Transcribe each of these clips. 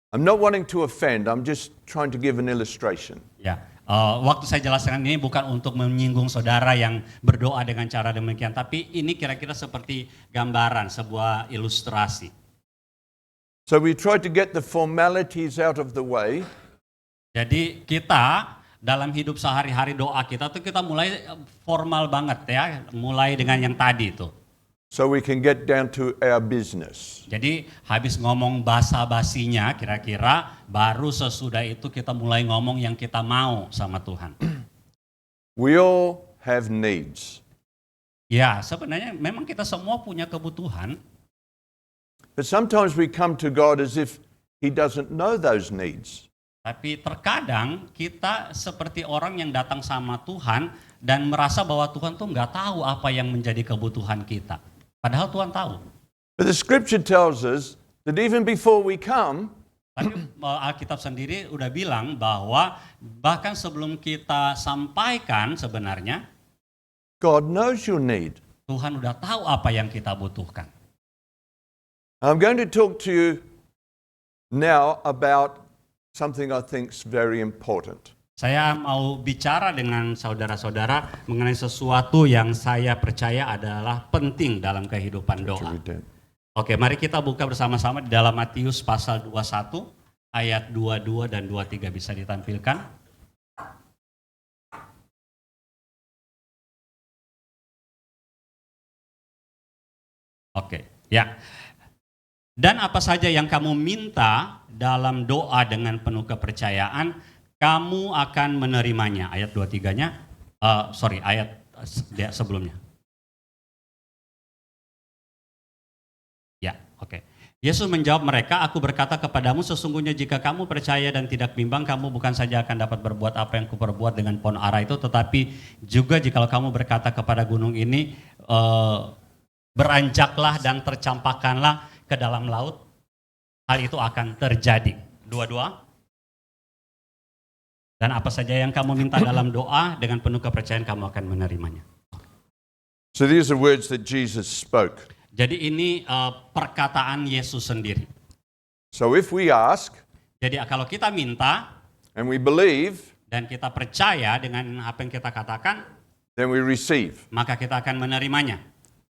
I'm not wanting to offend, I'm just trying to give an illustration. Ya, waktu saya jelaskan ini bukan untuk menyinggung saudara yang berdoa dengan cara demikian, tapi ini kira-kira seperti gambaran, sebuah ilustrasi. So we try to get the formalities out of the way. Jadi kita dalam hidup sehari-hari doa kita tuh kita mulai formal banget ya, mulai dengan yang tadi itu. So we can get down to our business. Jadi habis ngomong basa-basinya kira-kira baru sesudah itu kita mulai ngomong yang kita mau sama Tuhan. We all have needs. Ya sebenarnya memang kita semua punya kebutuhan. But sometimes we come to God as if He doesn't know those needs. Tapi terkadang kita seperti orang yang datang sama Tuhan dan merasa bahwa Tuhan tuh nggak tahu apa yang menjadi kebutuhan kita. Padahal Tuhan tahu. But the scripture tells us that even before we come, Tapi Alkitab sendiri udah bilang bahwa bahkan sebelum kita sampaikan sebenarnya God knows your need. Tuhan udah tahu apa yang kita butuhkan. I'm going to talk to you now about something I think is very important. Saya mau bicara dengan saudara-saudara mengenai sesuatu yang saya percaya adalah penting dalam kehidupan doa. Oke, mari kita buka bersama-sama di dalam Matius pasal 21 ayat 22 dan 23 bisa ditampilkan. Oke, ya. Dan apa saja yang kamu minta dalam doa dengan penuh kepercayaan, kamu akan menerimanya. Ayat 23-nya, ayat sebelumnya. Ya, oke. Yesus menjawab mereka, aku berkata kepadamu sesungguhnya jika kamu percaya dan tidak bimbang, kamu bukan saja akan dapat berbuat apa yang kuperbuat dengan pohon ara itu, tetapi juga jika kamu berkata kepada gunung ini, beranjaklah dan tercampakkanlah ke dalam laut, hal itu akan terjadi. Dua-dua. Dan apa saja yang kamu minta dalam doa, dengan penuh kepercayaan kamu akan menerimanya. So these are words that Jesus spoke. Jadi ini perkataan Yesus sendiri. So if we ask, jadi kalau kita minta, and we believe, dan kita percaya dengan apa yang kita katakan, then we receive. maka kita akan menerimanya.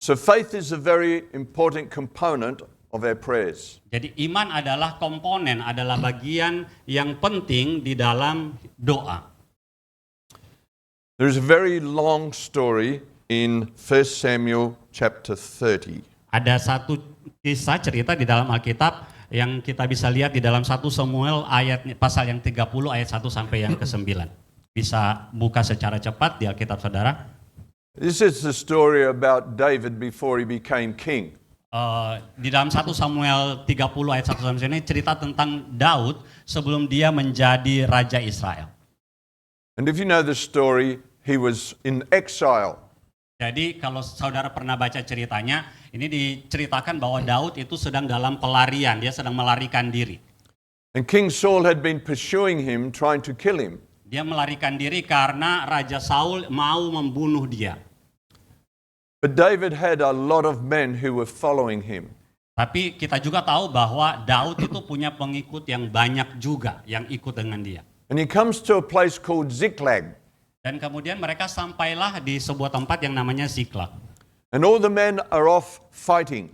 So faith is a very important component of our prayers. Jadi iman adalah komponen, adalah bagian yang penting di dalam doa. There is a very long story in 1 Samuel chapter 30. Ada satu kisah cerita di dalam Alkitab yang kita bisa lihat di dalam 1 Samuel ayat pasal yang 30 ayat 1 sampai yang ke-9. Bisa buka secara cepat di Alkitab saudara. This is the story about David before he became king. Di dalam 1 Samuel 30 ayat 1 sampai ini cerita tentang Daud sebelum dia menjadi raja Israel. And if you know the story, he was in exile. Jadi kalau saudara pernah baca ceritanya, ini diceritakan bahwa Daud itu sedang dalam pelarian, dia sedang melarikan diri. And King Saul had been pursuing him, trying to kill him. Dia melarikan diri karena Raja Saul mau membunuh dia. But David had a lot of men who were following him. Tapi kita juga tahu bahwa Daud itu punya pengikut yang banyak juga yang ikut dengan dia. And he comes to a place called Ziklag. Dan kemudian mereka sampailah di sebuah tempat yang namanya Ziklag. And all the men are off fighting.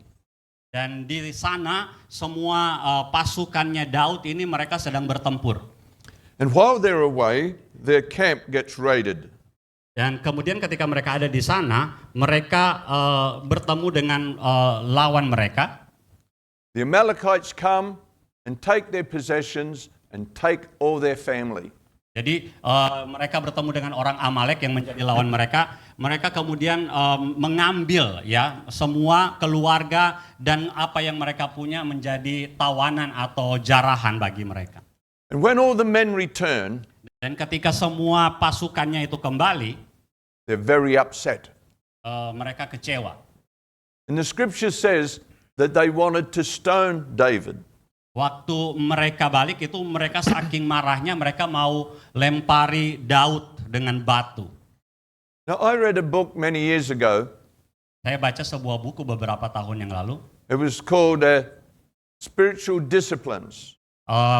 Dan di sana semua pasukannya Daud ini mereka sedang bertempur. And while they're away, their camp gets raided. Dan kemudian ketika mereka ada di sana, mereka bertemu dengan lawan mereka. The Amalekites come and take their possessions and take all their family. Jadi mereka bertemu dengan orang Amalek yang menjadi lawan mereka. Mereka kemudian mengambil ya semua keluarga dan apa yang mereka punya menjadi tawanan atau jarahan bagi mereka. And when all the men return, dan ketika semua pasukannya itu kembali, they're very upset. Mereka kecewa. And the scripture says that they wanted to stone David. Waktu mereka balik itu mereka saking marahnya mereka mau lempari Daud dengan batu. Now I read a book many years ago. Saya baca sebuah buku beberapa tahun yang lalu. It was called Spiritual Disciplines.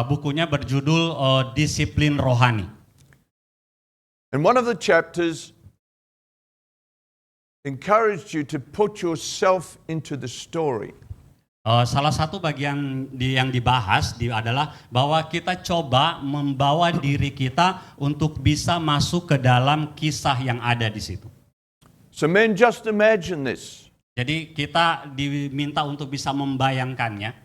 Bukunya berjudul Disiplin Rohani. And one of the chapters encouraged you to put yourself into the story. Salah satu bagian yang dibahas adalah bahwa kita coba membawa diri kita untuk bisa masuk ke dalam kisah yang ada di situ. So men, just imagine this. Jadi kita diminta untuk bisa membayangkannya.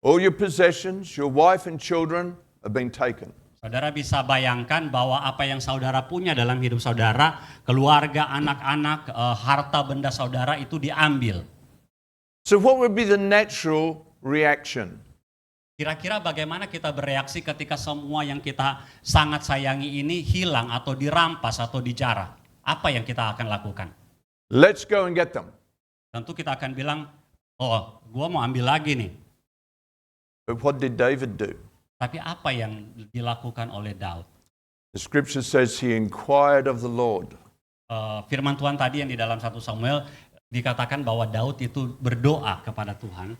All your possessions, your wife and children have been taken. Saudara bisa bayangkan bahwa apa yang saudara punya dalam hidup saudara, keluarga, anak-anak, harta benda saudara itu diambil. So what would be the natural reaction? Kira-kira bagaimana kita bereaksi ketika semua yang kita sangat sayangi ini hilang atau dirampas atau dijarah? Apa yang kita akan lakukan? Let's go and get them. Tentu kita akan bilang, oh gua mau ambil lagi nih. But what did David do? Tapi apa yang dilakukan oleh Daud? The scripture says he inquired of the Lord. Firman Tuhan tadi yang di dalam 1 Samuel dikatakan bahwa Daud itu berdoa kepada Tuhan.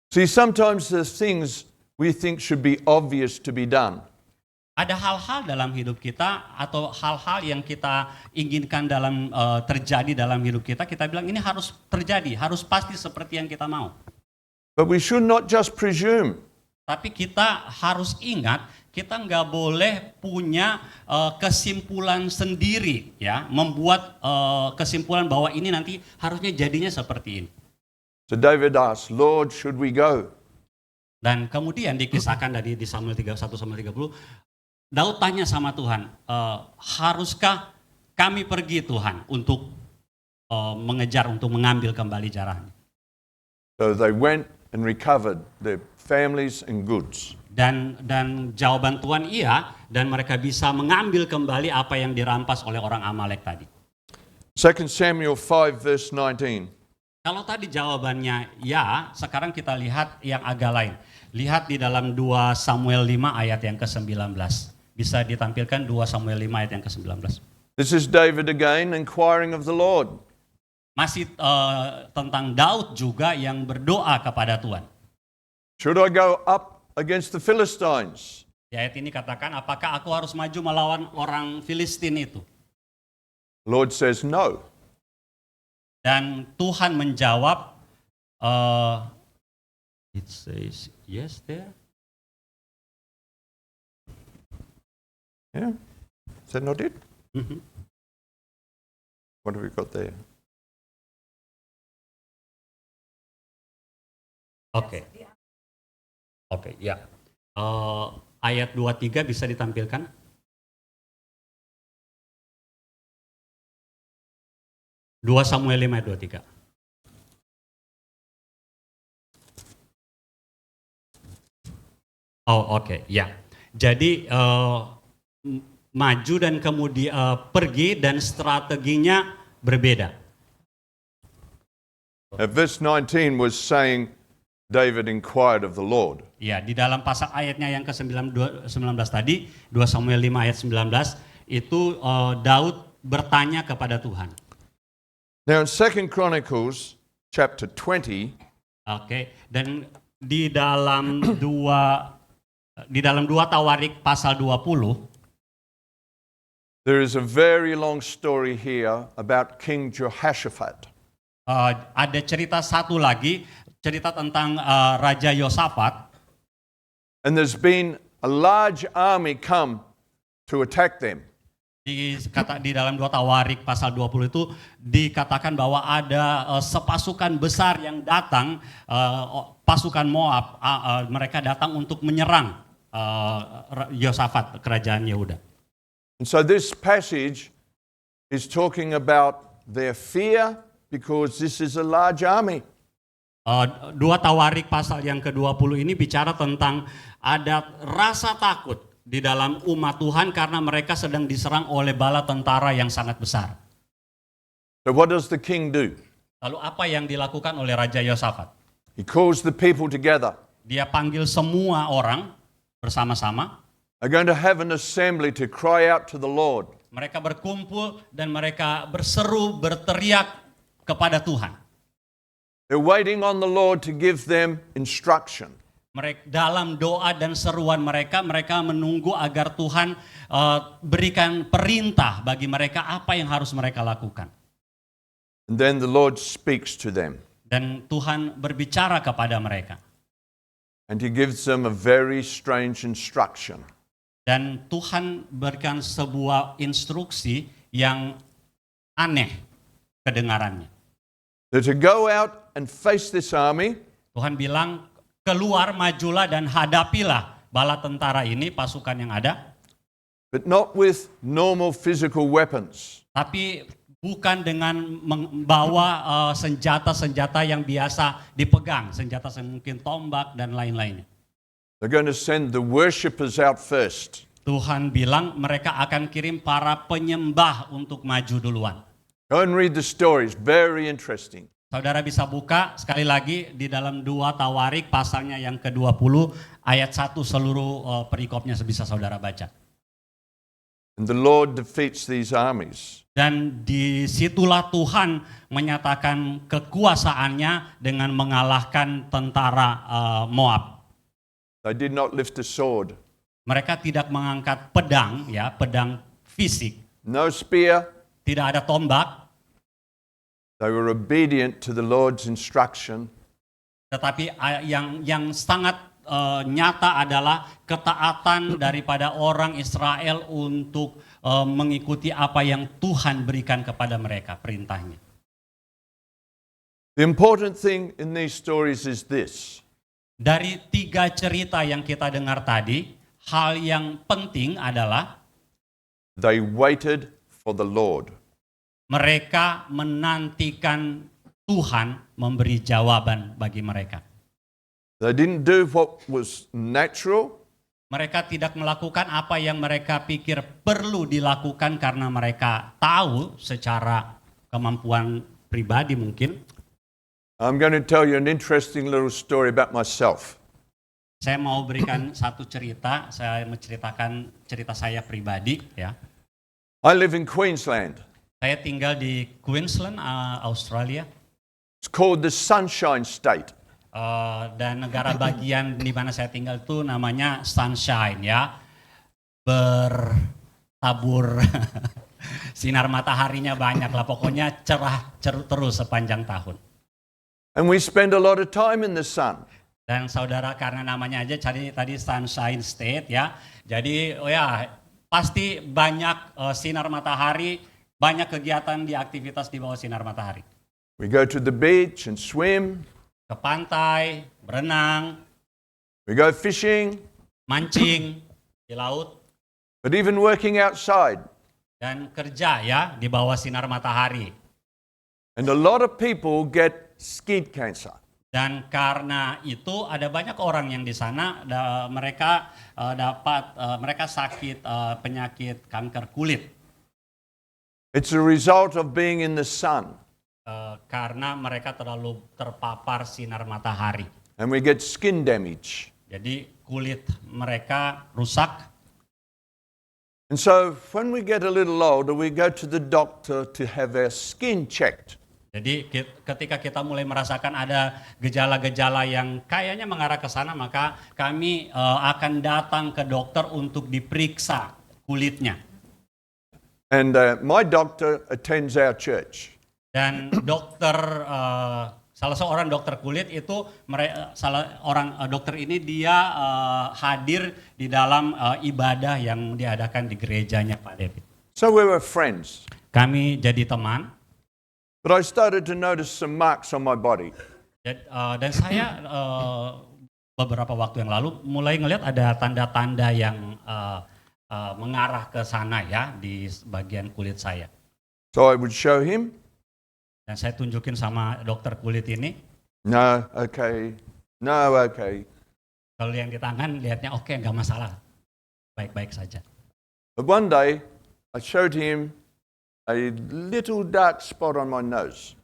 See, sometimes there's things we think should be obvious to be done. Ada hal-hal dalam hidup kita atau hal-hal yang kita inginkan dalam terjadi dalam hidup kita, kita bilang ini harus terjadi, harus pasti seperti yang kita mau. But we should not just presume. Tapi kita harus ingat, kita nggak boleh punya kesimpulan sendiri, ya, membuat kesimpulan bahwa ini nanti harusnya jadinya seperti ini. So David asked, Lord, should we go? Dan kemudian dikisahkan dari di Samuel 1 Samuel 30, Daud tanya sama Tuhan, haruskah kami pergi Tuhan untuk mengejar, untuk mengambil kembali jarahnya? So they went and recovered their families and goods. Dan jawaban Tuhan iya, dan mereka bisa mengambil kembali apa yang dirampas oleh orang Amalek tadi. 2 Samuel 5 verse 19. Kalau tadi jawabannya ya, sekarang kita lihat yang agak lain. Lihat di dalam 2 Samuel 5 ayat yang ke-19. Bisa ditampilkan 2 Samuel 5 ayat yang ke-19. This is David again inquiring of the Lord. Masih tentang Daud juga yang berdoa kepada Tuhan. Should I go up against the Philistines? Di ayat ini katakan, apakah aku harus maju melawan orang Filistin itu? Lord says no. Dan Tuhan menjawab, it says yes there. Yeah. Is that not it? Mhm. What have we got there? Oke. Oke, ya. Ayat 23 bisa ditampilkan? Dua Samuel 5 ayat 23. Oh, oke, ya. Jadi maju dan kemudian pergi dan strateginya berbeda. Verse 19 was saying David inquired of the Lord. Ya, di dalam pasal ayatnya yang ke-19 tadi, 2 Samuel 5 ayat 19, itu Daud bertanya kepada Tuhan. Now in 2 Chronicles chapter 20, dan di dalam 2 Tawarik pasal 20, there is a very long story here about King Jehoshaphat. ada cerita satu lagi, cerita tentang Raja Yosafat. And there's been a large army come to attack them. Di dalam 2 Tawarik pasal 20 itu dikatakan bahwa ada sepasukan besar yang datang, pasukan Moab, mereka datang untuk menyerang Yosafat, kerajaan Yehuda. And so this passage is talking about their fear because this is a large army. 2 Tawarik pasal yang ke-20 ini bicara tentang ada rasa takut di dalam umat Tuhan karena mereka sedang diserang oleh bala tentara yang sangat besar. So what does the king do? Lalu apa yang dilakukan oleh Raja Yosafat? He calls the people together. Dia panggil semua orang bersama-sama. They're going to have an assembly to cry out to the Lord. Mereka berkumpul dan mereka berseru, berteriak kepada Tuhan. They're waiting on the Lord to give them instruction. Mereka dalam doa dan seruan mereka menunggu agar Tuhan berikan perintah bagi mereka apa yang harus mereka lakukan. And then the Lord speaks to them. Dan Tuhan berbicara kepada mereka. And he gives them a very strange instruction. Dan Tuhan berikan sebuah instruksi yang aneh kedengarannya. They're to go out and face this army. Tuhan bilang, keluar, majulah dan hadapilah bala tentara ini, pasukan yang ada. But not with normal physical weapons. Tapi bukan dengan membawa senjata-senjata yang biasa dipegang. Senjata mungkin tombak dan lain-lainnya. They're going to send the worshippers out first. Tuhan bilang mereka akan kirim para penyembah untuk maju duluan. Go and read the stories, very interesting. Saudara bisa buka sekali lagi di dalam 2 Tawarik pasalnya yang ke-20 ayat 1 seluruh perikopnya bisa saudara baca. And the Lord defeats these armies. Dan disitulah Tuhan menyatakan kekuasaannya dengan mengalahkan tentara Moab. They did not lift a sword. Mereka tidak mengangkat pedang, ya, pedang fisik. No spear. Tidak ada tombak. They were obedient to the Lord's instruction. Tetapi yang sangat nyata adalah ketaatan daripada orang Israel untuk mengikuti apa yang Tuhan berikan kepada mereka, perintahnya. The important thing in these stories is this. Dari 3 cerita yang kita dengar tadi, hal yang penting adalah They waited for the Lord. mereka menantikan Tuhan memberi jawaban bagi mereka. They didn't do what was natural. Mereka tidak melakukan apa yang mereka pikir perlu dilakukan karena mereka tahu secara kemampuan pribadi mungkin. I'm going to tell you an interesting little story about myself. Saya mau berikan satu cerita, saya menceritakan cerita saya pribadi, ya. I live in Queensland. Saya tinggal di Queensland, Australia. It's called the Sunshine State. Dan negara bagian di mana saya tinggal itu namanya Sunshine, ya. Bertabur sinar mataharinya banyak lah, pokoknya cerah terus sepanjang tahun. And we spend a lot of time in the sun. Dan saudara, karena namanya aja tadi Sunshine State, ya. Jadi pasti banyak sinar matahari, banyak kegiatan di aktivitas di bawah sinar matahari. We go to the beach and swim. Ke pantai, berenang, We go fishing. mancing di laut, But even working outside. dan kerja, ya, di bawah sinar matahari. And a lot of people get skin cancer. Dan karena itu ada banyak orang yang di sana mereka sakit penyakit kanker kulit. It's a result of being in the sun. Karena mereka terlalu terpapar sinar matahari. And we get skin damage. Jadi kulit mereka rusak. And so when we get a little older, we go to the doctor to have our skin checked. Jadi ketika kita mulai merasakan ada gejala-gejala yang kayaknya mengarah ke sana, maka kami akan datang ke dokter untuk diperiksa kulitnya. And my doctor attends our church. Dan dokter, salah seorang dokter kulit itu, dokter ini dia hadir di dalam ibadah yang diadakan di gerejanya Pak David. So we were friends. Kami jadi teman. But I started to notice some marks on my body. Dan saya beberapa waktu yang lalu mulai ngelihat ada tanda-tanda yang mengarah ke sana, ya, di bagian kulit saya. So I would show him. Dan saya tunjukin sama dokter kulit ini. No, okay. No, okay. Kalau yang di tangan lihatnya oke, nggak masalah. Baik-baik saja. But one day I showed him a little dark spot on my nose.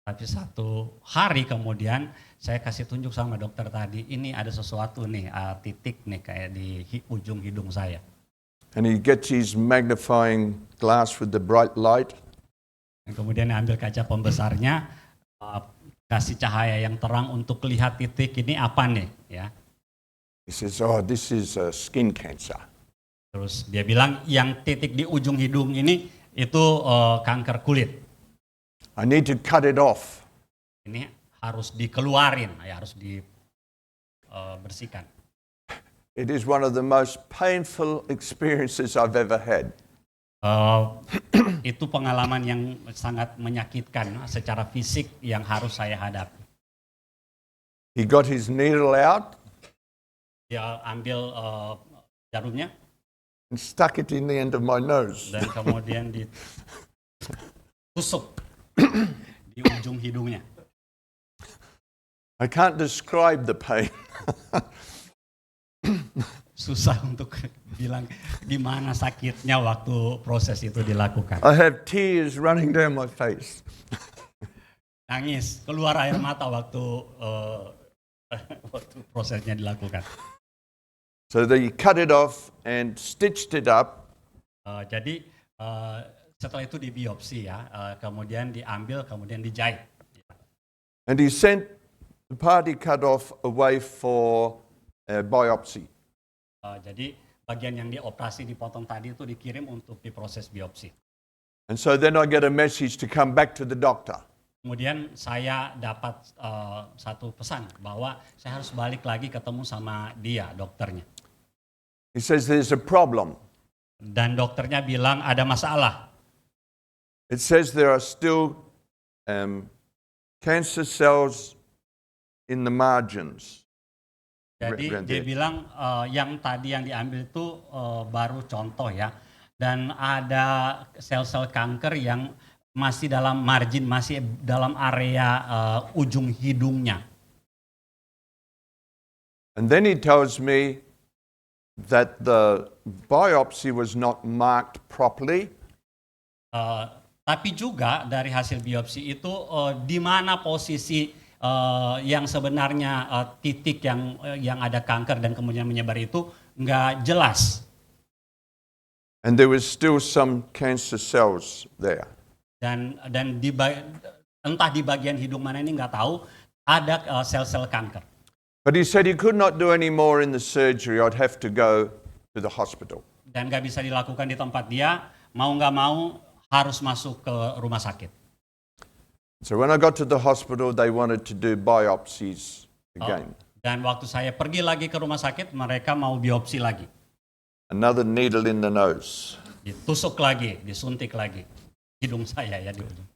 Tapi satu hari kemudian saya kasih tunjuk sama dokter tadi, ini ada sesuatu nih, titik nih kayak di ujung hidung saya. And he gets his magnifying glass with the bright light. Dan kemudian dia ambil kaca pembesarnya, kasih cahaya yang terang untuk lihat titik ini apa nih, ya. He says, "Oh, this is skin cancer." Terus dia bilang yang titik di ujung hidung ini itu kanker kulit. I need to cut it off. Ini harus dikeluarin, ya harus dibersihkan. It is one of the most painful experiences I've ever had. Itu pengalaman yang sangat menyakitkan secara fisik yang harus saya hadapi. He got his needle out Dia ambil jarumnya and stuck it in the end of my nose. dan kemudian ditusuk di ujung hidungnya. I can't describe the pain. Susah untuk bilang gimana sakitnya waktu proses itu dilakukan. I have tears running down my face. Nangis, keluar air mata waktu prosesnya dilakukan. So they cut it off and stitched it up. Jadi setelah itu dibiopsi ya, kemudian diambil, kemudian dijahit. And he sent the part he cut off away for biopsy. Jadi bagian yang dioperasi dipotong tadi itu dikirim untuk diproses biopsi. And so then I get a message to come back to the doctor. Kemudian saya dapat satu pesan bahwa saya harus balik lagi ketemu sama dia, dokternya. He says there's a problem. Dan dokternya bilang ada masalah. It says there are still cancer cells in the margins. Jadi dia bilang yang tadi yang diambil itu baru contoh ya. Dan ada sel-sel kanker yang masih dalam margin, masih dalam area ujung hidungnya. And then he tells me that the biopsy was not marked properly. Tapi juga dari hasil biopsi itu di mana posisi yang sebenarnya titik yang ada kanker dan kemudian menyebar itu nggak jelas. And there was still some cancer cells there. Dan entah di bagian hidung mana ini nggak tahu ada sel-sel kanker. But he said he could not do any more in the surgery. I'd have to go to the hospital. Dan nggak bisa dilakukan di tempat dia, mau nggak mau harus masuk ke rumah sakit. So when I got to the hospital, they wanted to do biopsies again. Dan waktu saya pergi lagi ke rumah sakit, mereka mau biopsi lagi. Another needle in the nose. Ditusuk lagi, disuntik lagi. Hidung saya ya di ujung.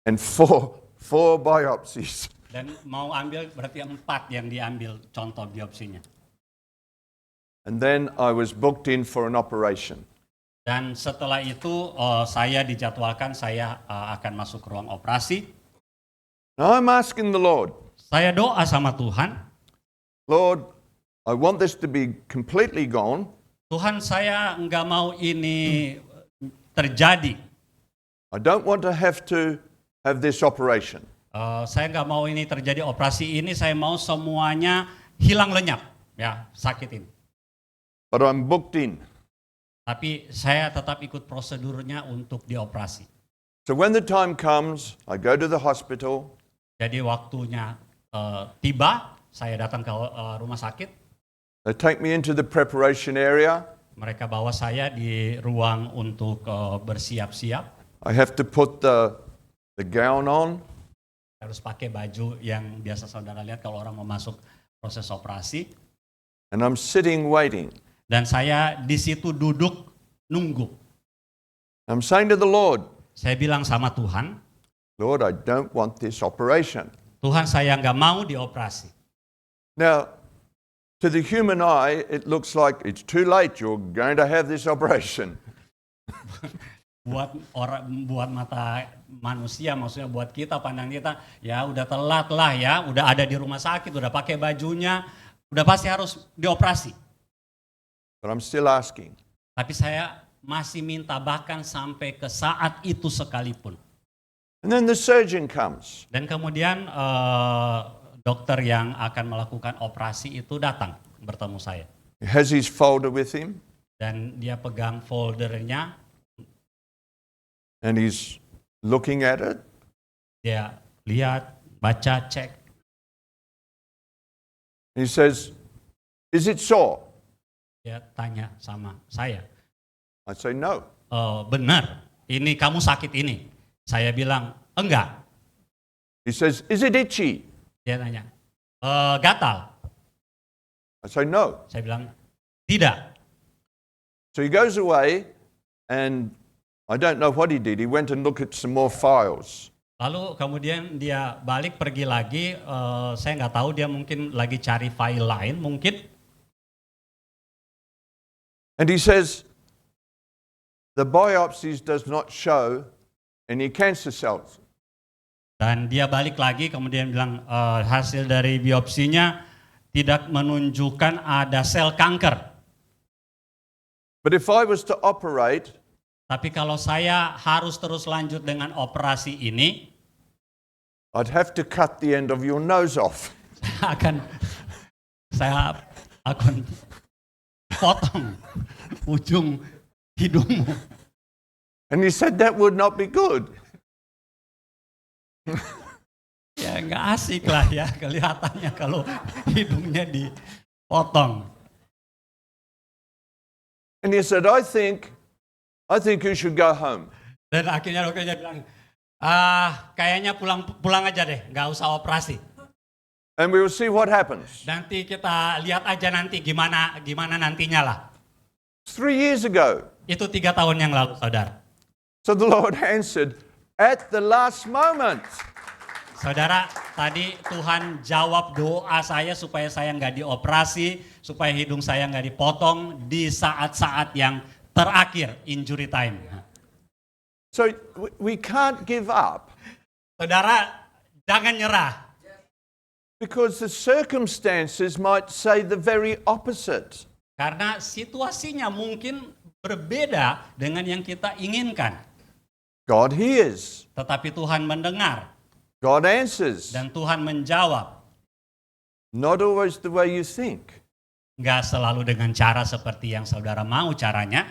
And four biopsies. Dan mau ambil berarti 4 yang diambil contoh biopsinya. And then I was booked in for an operation. Dan setelah itu saya dijadwalkan saya akan masuk ke ruang operasi. Now I'm asking the Lord, Saya doa sama Tuhan, Lord, I want this to be completely gone. Tuhan saya nggak mau ini terjadi. I don't want to have this operation. Saya nggak mau ini terjadi operasi ini, saya mau semuanya hilang lenyap, ya sakit ini. But I'm booked in. Tapi saya tetap ikut prosedurnya untuk dioperasi. So when the time comes, I go to the hospital. Jadi waktunya tiba, saya datang ke rumah sakit. They take me into the preparation area. Mereka bawa saya di ruang untuk bersiap-siap. I have to put the gown on. Harus pakai baju yang biasa saudara lihat kalau orang mau masuk proses operasi. And I'm sitting waiting. Dan saya di situ duduk nunggu. I'm saying to the Lord, Saya bilang sama Tuhan, Lord, I don't want this operation. Tuhan saya nggak mau dioperasi. Now, to the human eye, it looks like it's too late. You're going to have this operation. Buat mata manusia, maksudnya buat kita, pandang kita, ya udah telat lah ya, udah ada di rumah sakit, udah pakai bajunya, udah pasti harus dioperasi. But I'm still asking. Tapi saya masih minta bahkan sampai ke saat itu sekalipun. And then the surgeon comes. Dan kemudian dokter yang akan melakukan operasi itu datang bertemu saya. He has his folder with him. Dan dia pegang foldernya. And he's looking at it. Dia lihat, baca, cek. He says, Is it sore? Dia tanya sama saya, I say, no. benar, ini kamu sakit ini. Saya bilang, enggak. He says, is it itchy? Dia tanya, gatal. I say, no. Saya bilang, tidak. So he goes away, and I don't know what he did. He went and looked at some more files. Lalu kemudian dia balik pergi lagi, saya nggak tahu dia mungkin lagi cari file lain mungkin. And he says, the biopsies does not show any cancer cells. Dan dia balik lagi kemudian bilang hasil dari biopsinya tidak menunjukkan ada sel kanker. But if I was to operate, Tapi kalau saya harus terus lanjut dengan operasi ini, I'd have to cut the end of your nose off. saya akan potong ujung hidungmu. And he said that would not be good. Ya nggak asik lah ya kelihatannya kalau hidungnya dipotong. And he said, I think you should go home. Dan akhirnya dokternya bilang, kayaknya pulang aja deh, nggak usah operasi. And we will see what happens. Nanti kita lihat aja nanti gimana nantinya lah. 3 years ago. Itu 3 tahun yang lalu, saudara. So the Lord answered at the last moment. Saudara, tadi Tuhan jawab doa saya supaya saya nggak dioperasi, supaya hidung saya nggak dipotong di saat-saat yang terakhir, injury time. So we can't give up. Saudara, jangan nyerah. Because the circumstances might say the very opposite. Karena situasinya mungkin berbeda dengan yang kita inginkan. God hears. Tetapi Tuhan mendengar. God answers. Dan Tuhan menjawab. Not always the way you think. Nggak selalu dengan cara seperti yang saudara mau caranya.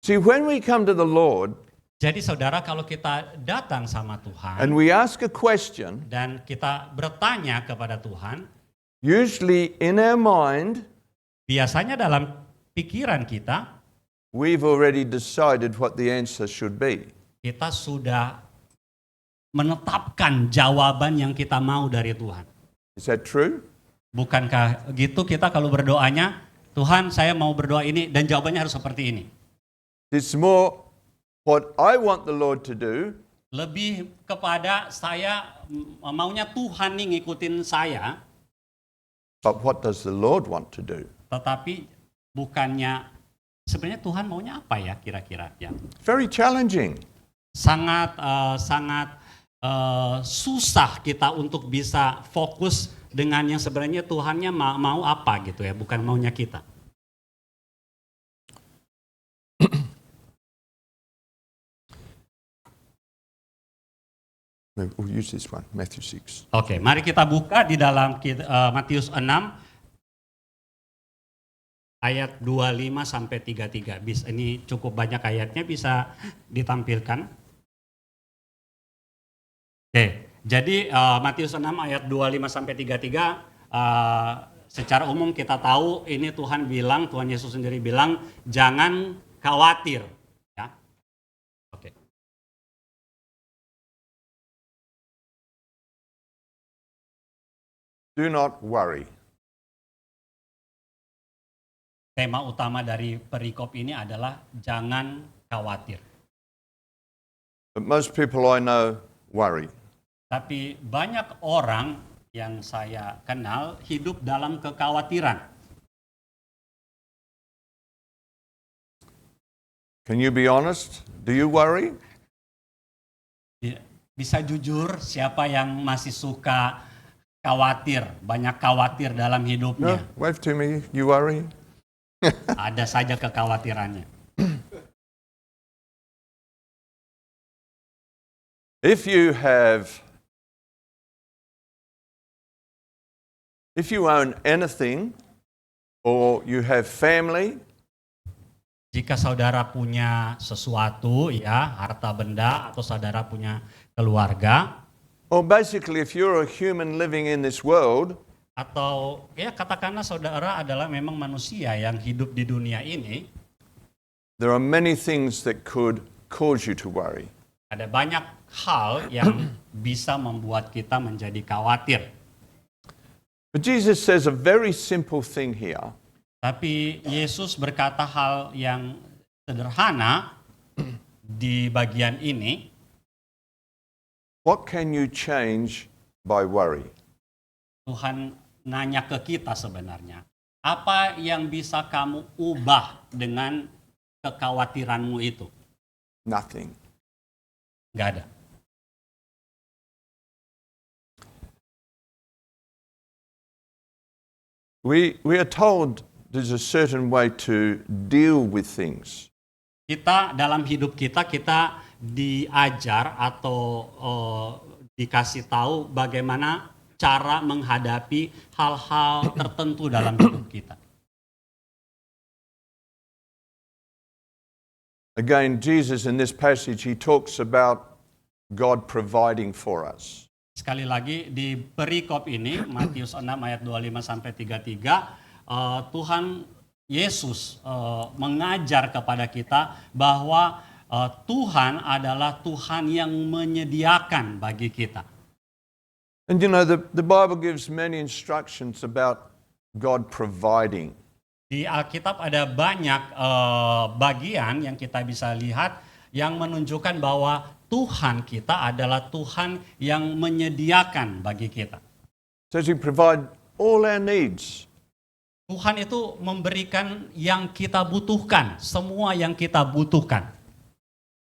See, when we come to the Lord, jadi saudara, kalau kita datang sama Tuhan and we ask a question, dan kita bertanya kepada Tuhan, usually in our mind, biasanya dalam pikiran kita, we've already decided what the answer should be. kita sudah menetapkan jawaban yang kita mau dari Tuhan. Is that true? Bukankah gitu kita kalau berdoanya, Tuhan saya mau berdoa ini dan jawabannya harus seperti ini. It's more what I want the Lord to do. Lebih kepada saya maunya Tuhan nih ngikutin saya. But what does the Lord want to do? Tetapi bukannya sebenarnya Tuhan maunya apa ya kira-kira ya. Very challenging. Sangat susah kita untuk bisa fokus dengan yang sebenarnya Tuhannya mau apa gitu ya, bukan maunya kita. We'll use this one, Matthew 6. Oke, mari kita buka di dalam Matius 6 ayat 25 sampai 33. Ini cukup banyak ayatnya, bisa ditampilkan. Oke, jadi Matius 6 ayat 25 sampai 33 secara umum kita tahu ini Tuhan Yesus sendiri bilang jangan khawatir, ya. Oke. Do not worry. Tema utama dari perikop ini adalah jangan khawatir. But most people I know worry. Tapi banyak orang yang saya kenal hidup dalam kekhawatiran. Can you be honest? Do you worry? Bisa jujur siapa yang masih suka khawatir, banyak khawatir dalam No, hidupnya. wave to me. You worry? Ada saja kekhawatirannya. If you own anything or you have family, Jika saudara punya sesuatu, ya, harta benda, atau saudara punya keluarga, or basically if you're a human living in this world, Atau ya katakanlah saudara adalah memang manusia yang hidup di dunia ini, there are many things that could cause you to worry. ada banyak hal yang bisa membuat kita menjadi khawatir. But Jesus says a very simple thing here. Tapi Yesus berkata hal yang sederhana di bagian ini. What can you change by worry? Tuhan nanya ke kita sebenarnya, apa yang bisa kamu ubah dengan kekhawatiranmu itu? Nothing. Nggak ada. We are told there's a certain way to deal with things. Kita dalam hidup kita diajar atau dikasih tahu bagaimana cara menghadapi hal-hal tertentu dalam hidup kita. Again, Jesus in this passage, he talks about God providing for us. Sekali lagi di perikop ini, Matius 6 ayat 25 sampai 33, Tuhan Yesus mengajar kepada kita bahwa Tuhan adalah Tuhan yang menyediakan bagi kita. And you know, the Bible gives many instructions about God providing. Di Alkitab ada banyak bagian yang kita bisa lihat yang menunjukkan bahwa Tuhan kita adalah Tuhan yang menyediakan bagi kita. Says he provide all our needs. Tuhan itu memberikan yang kita butuhkan, semua yang kita butuhkan.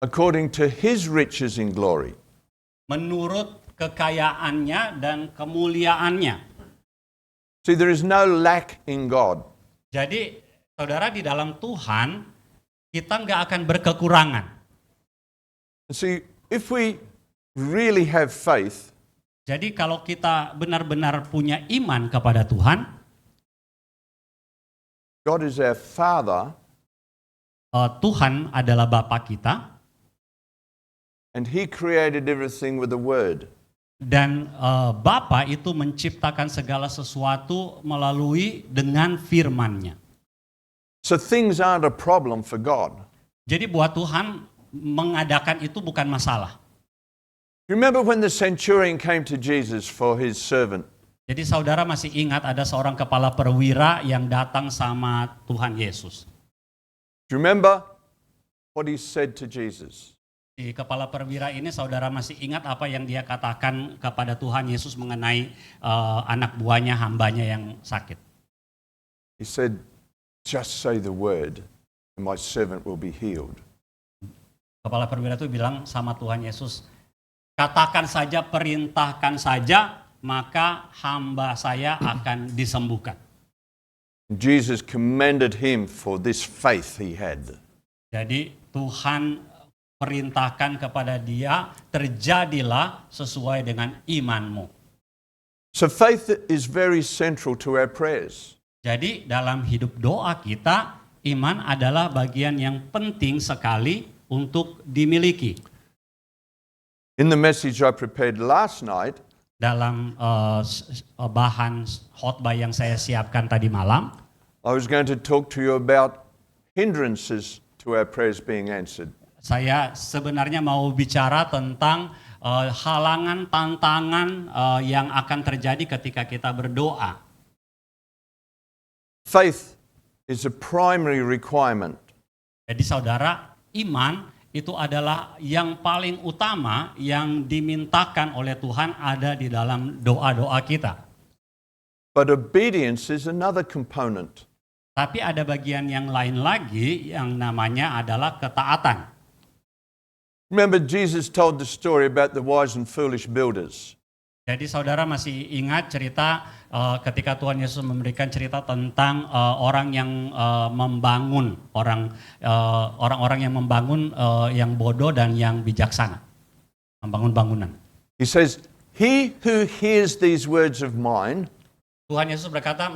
According to his riches in glory. Menurut kekayaannya dan kemuliaannya. See, there is no lack in God. Jadi, saudara, di dalam Tuhan, kita nggak akan berkekurangan. See, if we really have faith, jadi kalau kita benar-benar punya iman kepada Tuhan, God is our Father, Tuhan adalah Bapa kita, and he created everything with a word. dan Bapa itu menciptakan segala sesuatu melalui dengan firman-Nya. So things aren't a problem for God. Jadi buat Tuhan mengadakan itu bukan masalah. Remember when the centurion came to Jesus for his servant? Jadi saudara masih ingat ada seorang kepala perwira yang datang sama Tuhan Yesus. Do you remember what he said to Jesus? Di kepala perwira ini saudara masih ingat apa yang dia katakan kepada Tuhan Yesus mengenai anak buahnya, hambanya yang sakit. He said, just say the word and my servant will be healed. Kepala perwira itu bilang sama Tuhan Yesus, katakan saja, perintahkan saja, maka hamba saya akan disembuhkan. Jesus commended him for this faith he had. Jadi Tuhan perintahkan kepada dia, terjadilah sesuai dengan imanmu. So faith is very central to our prayers. Jadi dalam hidup doa kita, iman adalah bagian yang penting sekali untuk dimiliki. In the message I prepared last night, Dalam bahan khotbah yang saya siapkan tadi malam, I was going to talk to you about hindrances to our prayers being answered. saya sebenarnya mau bicara tentang halangan, tantangan yang akan terjadi ketika kita berdoa. Faith is a primary requirement. Jadi saudara, iman itu adalah yang paling utama yang dimintakan oleh Tuhan ada di dalam doa-doa kita. But obedience is another component. Tapi ada bagian yang lain lagi yang namanya adalah ketaatan. Remember, Jesus told the story about the wise and foolish builders. Jadi saudara masih ingat cerita ketika Tuhan Yesus memberikan cerita tentang orang yang membangun, orang-orang yang membangun yang bodoh dan yang bijaksana, membangun bangunan. He says, he who hears these words of mine Tuhan Yesus berkata,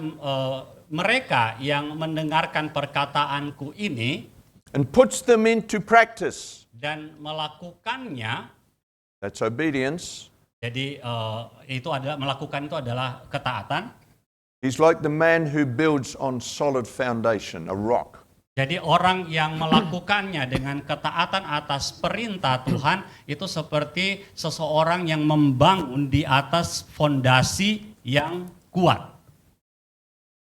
mereka yang mendengarkan perkataanku ini and puts them into practice. Dan melakukannya, That's obedience. jadi itu adalah melakukan itu adalah ketaatan. He's like the man who builds on solid foundation, a rock. Jadi orang yang melakukannya dengan ketaatan atas perintah Tuhan itu seperti seseorang yang membangun di atas fondasi yang kuat.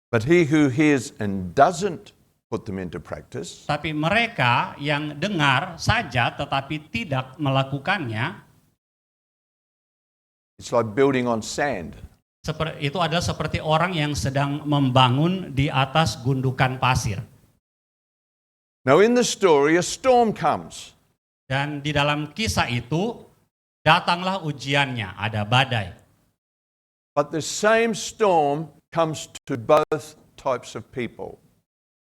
But he who hears and doesn't put them into practice Tapi mereka yang dengar saja tetapi tidak melakukannya, it's like building on sand. itu adalah seperti orang yang sedang membangun di atas gundukan pasir. Now in the story, a storm comes. Dan di dalam kisah itu, datanglah ujiannya, ada badai. But the same storm comes to both types of people.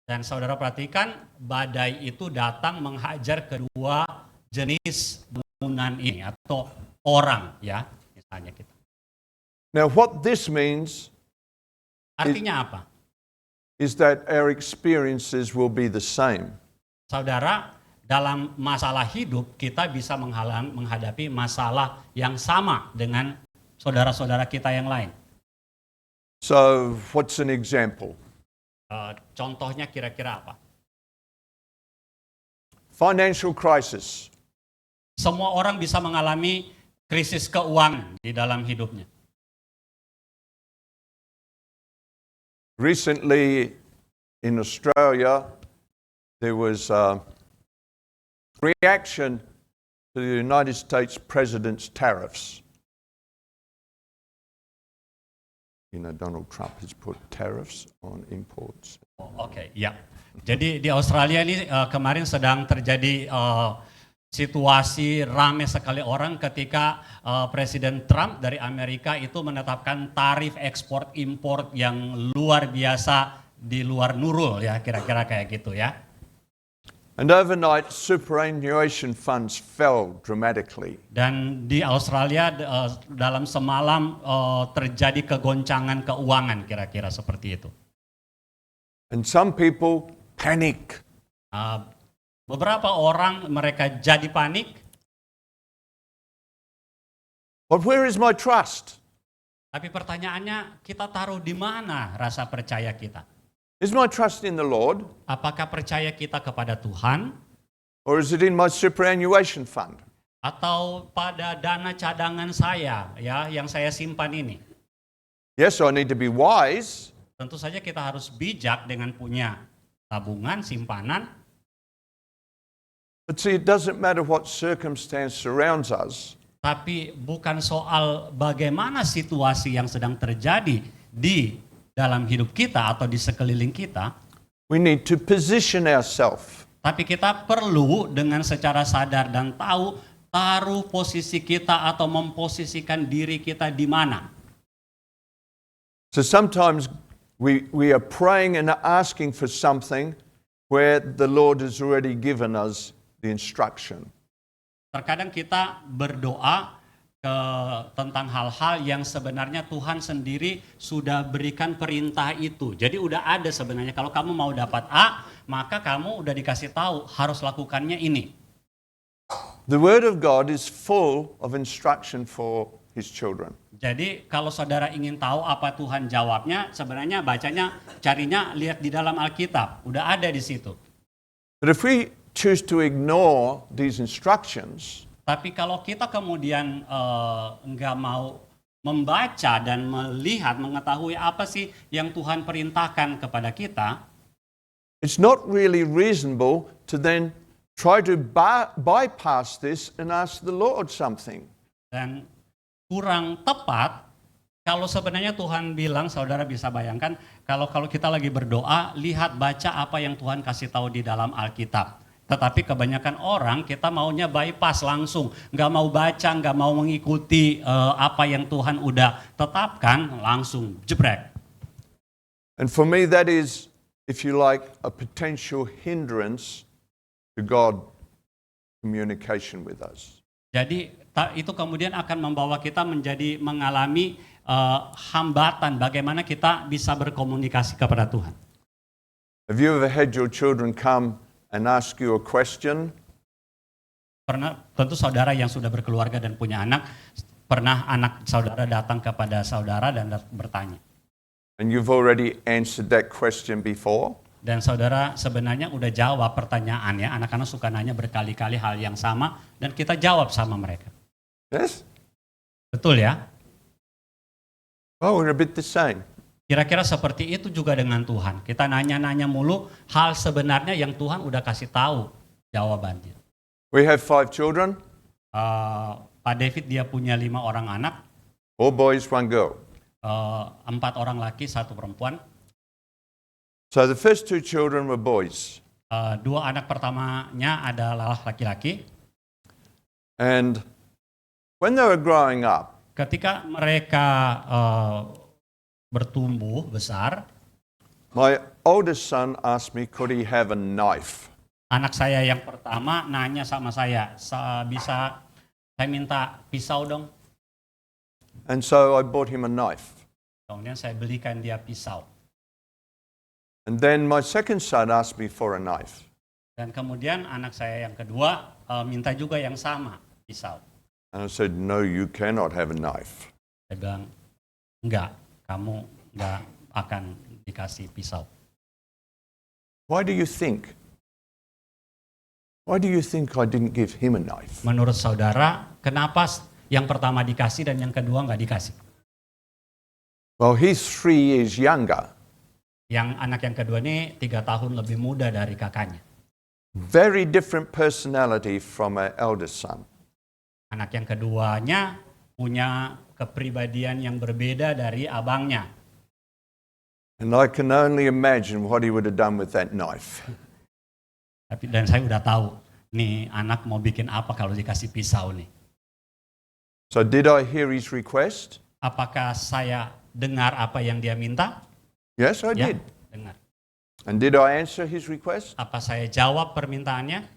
Dan saudara perhatikan, badai itu datang menghajar kedua jenis bangunan ini, atau orang, ya, misalnya kita. Now what this means Artinya apa? is that our experiences will be the same. Saudara, dalam masalah hidup kita bisa menghadapi masalah yang sama dengan saudara-saudara kita yang lain. So what's an example? Contohnya kira-kira apa? Financial crisis. Semua orang bisa mengalami krisis keuangan di dalam hidupnya. Recently in Australia, there was a reaction to the United States President's tariffs. You know, Donald Trump has put tariffs on imports. Oke, ya. Jadi di Australia ini kemarin sedang terjadi situasi ramai sekali orang ketika Presiden Trump dari Amerika itu menetapkan tarif ekspor impor yang luar biasa di luar nurul, ya, kira-kira kayak gitu ya. And overnight, superannuation funds fell dramatically. Dan di Australia dalam semalam terjadi kegoncangan keuangan, kira-kira seperti itu. And some people panic. Beberapa orang mereka jadi panik. But where is my trust? Tapi pertanyaannya, kita taruh di mana rasa percaya kita? Is my trust in the Lord? Apakah percaya kita kepada Tuhan? Or is it in my superannuation fund? Atau pada dana cadangan saya, ya, yang saya simpan ini? Yes, I need to be wise. Tentu saja kita harus bijak dengan punya tabungan, simpanan. But see, it doesn't matter what circumstance surrounds us. Tapi bukan soal bagaimana situasi yang sedang terjadi di dalam hidup kita atau di sekeliling kita. We need to position ourselves. Tapi kita perlu dengan secara sadar dan taruh posisi kita atau memposisikan diri kita di mana. So sometimes we are praying and asking for something where the Lord has already given us the instruction. Terkadang kita berdoa tentang hal-hal yang sebenarnya Tuhan sendiri sudah berikan perintah itu. Jadi udah ada sebenarnya, kalau kamu mau dapat A, maka kamu udah dikasih tahu harus lakukannya ini. The Word of God is full of instruction for His children. Jadi kalau saudara ingin tahu apa Tuhan jawabnya, sebenarnya bacanya, carinya, lihat di dalam Alkitab, udah ada di situ. But if we choose to ignore these instructions, tapi kalau kita kemudian nggak mau membaca dan melihat, mengetahui apa sih yang Tuhan perintahkan kepada kita, it's not really reasonable to then try to bypass this and ask the Lord something. dan kurang tepat kalau sebenarnya Tuhan bilang, saudara bisa bayangkan, kalau kita lagi berdoa, lihat baca apa yang Tuhan kasih tahu di dalam Alkitab. Tetapi kebanyakan orang kita maunya bypass langsung, nggak mau baca, nggak mau mengikuti apa yang Tuhan udah tetapkan, langsung jebrek. And for me that is, if you like, a potential hindrance to God communication with us. Jadi itu kemudian akan membawa kita mengalami hambatan bagaimana kita bisa berkomunikasi kepada Tuhan. Have you ever had your children come and ask you a question? Pernah, tentu saudara yang sudah berkeluarga dan punya anak, pernah anak saudara datang kepada saudara dan bertanya, And you've already answered that question before. Dan saudara sebenarnya udah jawab pertanyaannya, anak-anak suka nanya berkali-kali hal yang sama dan kita jawab sama mereka. Yes? Betul ya? Oh, we're a bit the same. Kira-kira seperti itu juga dengan Tuhan. Kita nanya-nanya mulu hal sebenarnya yang Tuhan udah kasih tahu jawabannya. We have 5 children, Pak David dia punya 5 orang anak, 4 boys, 1 girl. 4 orang laki, 1 perempuan. So the first 2 children were boys. 2 anak pertamanya adalah laki-laki. And when they were growing up, Ketika mereka bertumbuh besar, my oldest son asked me, could he have a knife? anak saya yang pertama nanya sama saya, bisa saya minta pisau dong? And so I bought him a knife. Kemudian saya belikan dia pisau. And then my second son asked me for a knife. Dan kemudian anak saya yang kedua minta juga yang sama, pisau. And I said, no, you cannot have a knife. Saya bilang, enggak, kamu enggak akan dikasih pisau. Why do you think? Why do you think I didn't give him a knife? Menurut saudara, kenapa yang pertama dikasih dan yang kedua enggak dikasih? Well, he's 3 years younger. Yang anak yang kedua ini 3 tahun lebih muda dari kakaknya. Very different personality from our eldest son. Anak yang keduanya punya kepribadian yang berbeda dari abangnya. And I can only imagine what he would have done with that knife. Dan saya udah tahu, nih anak mau bikin apa kalau dikasih pisau nih. So did I hear his request? Apakah saya dengar apa yang dia minta? Yes, I Ya, did. dengar. And did I answer his request? Apa saya jawab permintaannya?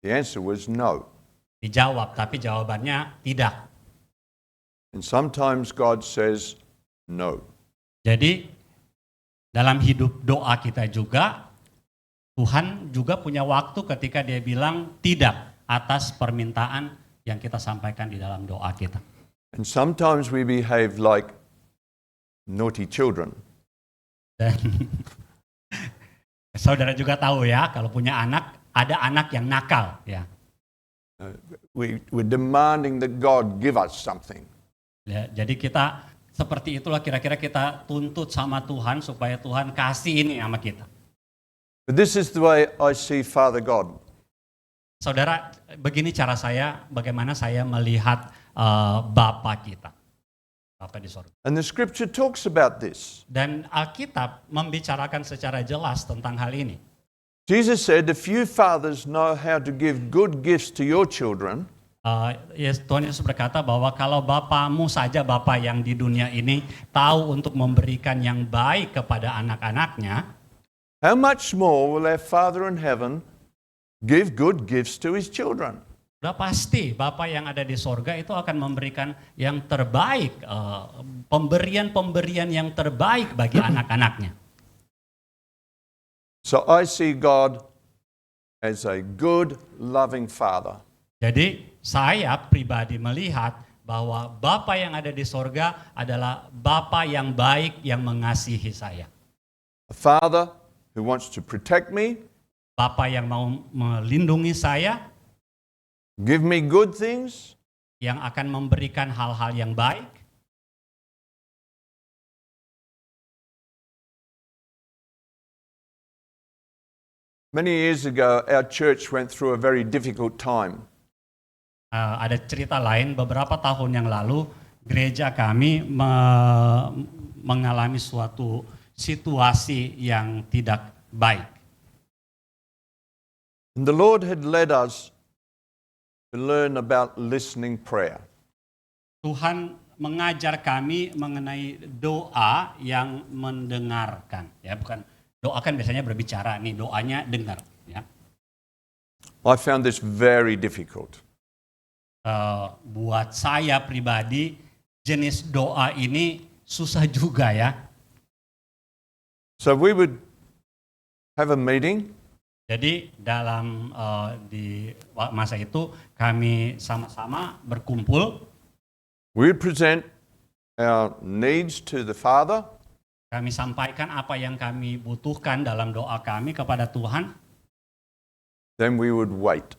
The answer was no. Dijawab, tapi jawabannya tidak. And sometimes God says no. Jadi dalam hidup doa kita juga, Tuhan juga punya waktu ketika dia bilang tidak atas permintaan yang kita sampaikan di dalam doa kita. And sometimes we behave like naughty children. Dan saudara juga tahu ya, kalau punya anak, ada anak yang nakal. Ya. We're demanding that God give us something. Ya, jadi kita seperti itulah kira-kira kita tuntut sama Tuhan supaya Tuhan kasih ini sama kita. But this is the way I see Father God. Saudara, begini cara saya, bagaimana saya melihat Bapa kita. Bapa di sorga. And the scripture talks about this. Dan Alkitab membicarakan secara jelas tentang hal ini. Jesus said, if you fathers know how to give good gifts to your children, Tuhan Yesus berkata bahwa kalau bapamu saja, Bapa yang di dunia ini, tahu untuk memberikan yang baik kepada anak-anaknya, how much more will our Father in heaven give good gifts to his children? udah pasti Bapa yang ada di sorga itu akan memberikan yang terbaik, pemberian-pemberian yang terbaik bagi anak-anaknya. So I see God as a good, loving Father. Jadi saya pribadi melihat bahwa Bapa yang ada di sorga adalah Bapa yang baik yang mengasihi saya. A Father who wants to protect me, Bapa yang mau melindungi saya, give me good things, yang akan memberikan hal-hal yang baik. Many years ago, our church went through a very difficult time. Ada cerita lain, beberapa tahun yang lalu gereja kami mengalami suatu situasi yang tidak baik. And the Lord had led us to learn about listening prayer. Tuhan mengajar kami mengenai doa yang mendengarkan, ya bukan doa kan biasanya berbicara, nih doanya dengar, ya. I found this very difficult. Buat saya pribadi jenis doa ini susah juga ya. So we would have a meeting. Jadi dalam di masa itu kami sama-sama berkumpul. We would present our needs to the Father, kami sampaikan apa yang kami butuhkan dalam doa kami kepada Tuhan, then we would wait.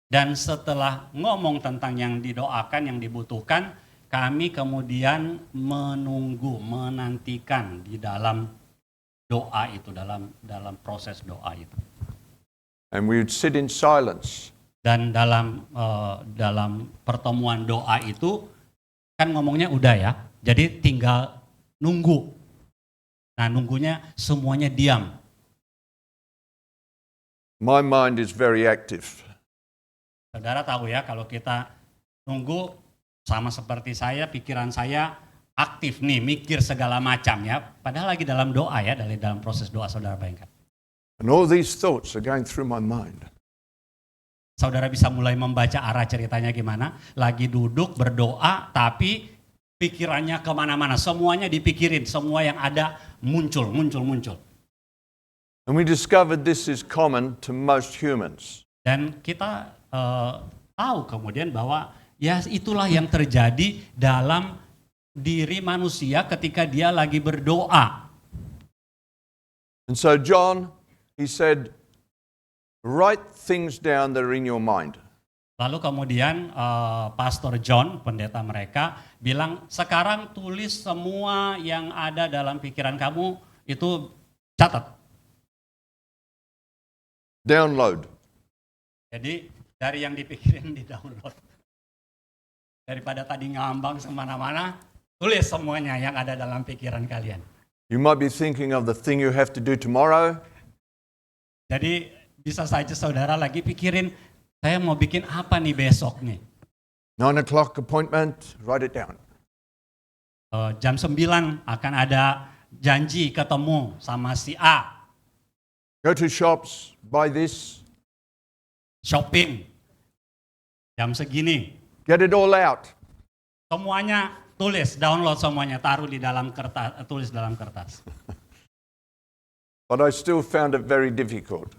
dan setelah ngomong tentang yang didoakan, yang dibutuhkan, kami kemudian menunggu, menantikan di dalam doa itu, dalam proses doa itu. And we would sit in silence. Dan dalam pertemuan doa itu kan ngomongnya udah ya, jadi tinggal nunggu. Nah, nunggunya semuanya diam. My mind is very active. Saudara tahu ya, kalau kita nunggu sama seperti saya, pikiran saya aktif nih, mikir segala macam ya. Padahal lagi dalam doa ya, dalam proses doa, saudara bayangkan. And all these thoughts are going through my mind. Saudara bisa mulai membaca arah ceritanya gimana. Lagi duduk berdoa, tapi pikirannya kemana-mana. Semuanya dipikirin, semua yang ada muncul. And we discovered this is common to most humans. Dan kita tahu kemudian bahwa ya itulah yang terjadi dalam diri manusia ketika dia lagi berdoa. And so John, he said, write things down that are in your mind. Lalu kemudian Pastor John, pendeta mereka, bilang, sekarang tulis semua yang ada dalam pikiran kamu, itu catat. Download. Jadi dari yang dipikirin di download. Daripada tadi ngambang semana-mana, tulis semuanya yang ada dalam pikiran kalian. You might be thinking of the thing you have to do tomorrow. Jadi bisa saja saudara lagi pikirin, saya mau bikin apa nih besok nih. 9 o'clock appointment, write it down. Jam 9 akan ada janji ketemu sama si A. Go to shops, buy this. Shopping. Jam segini. Get it all out. Semuanya tulis, download semuanya, taruh di dalam kertas, tulis dalam kertas. But I still found it very difficult.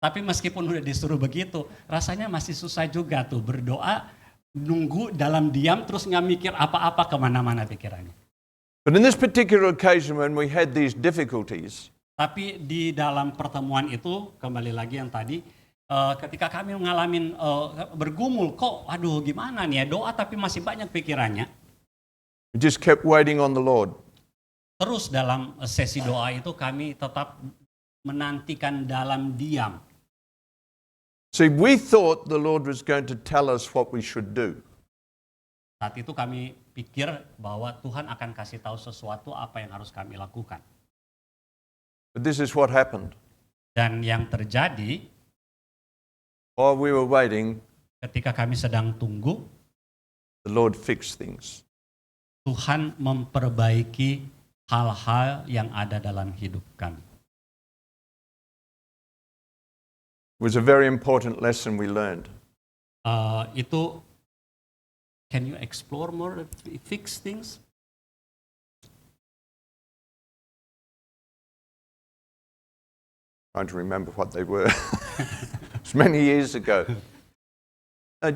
Tapi meskipun udah disuruh begitu, rasanya masih susah juga tuh berdoa, nunggu dalam diam terus nggak mikir apa-apa kemana-mana pikirannya. But in this particular occasion when we had these difficulties, Tapi di dalam pertemuan itu, kembali lagi yang tadi, ketika kami mengalami bergumul, kok aduh gimana nih ya, doa tapi masih banyak pikirannya. we just kept waiting on the Lord. Terus dalam sesi doa itu kami tetap menantikan dalam diam. See, we thought the Lord was going to tell us what we should do. Saat itu kami pikir bahwa Tuhan akan kasih tahu sesuatu apa yang harus kami lakukan. But this is what happened. Dan yang terjadi While we were waiting, ketika kami sedang tunggu, the Lord fixed things. Tuhan memperbaiki hal-hal yang ada dalam hidup kami. It was a very important lesson we learned. Itu, can you explore more, fix things? Trying to remember what they were. It's many years ago. I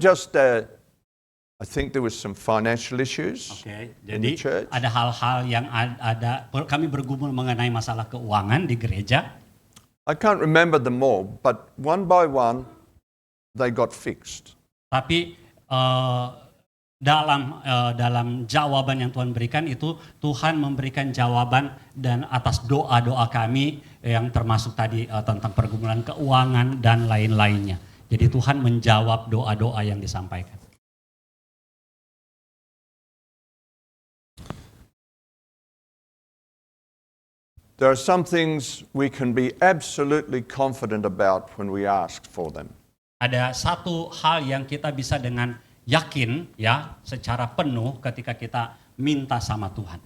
think there was some financial issues. Oke, in the jadi church. ada hal-hal yang ada, kami bergumul mengenai masalah keuangan di gereja. I can't remember them all, but one by one, they got fixed. Tapi dalam jawaban yang Tuhan berikan itu, Tuhan memberikan jawaban dan atas doa-doa kami yang termasuk tadi tentang pergumulan keuangan dan lain-lainnya. Jadi Tuhan menjawab doa-doa yang disampaikan. There are some things we can be absolutely confident about when we ask for them. Ada satu hal yang kita bisa dengan yakin ya secara penuh ketika kita minta sama Tuhan.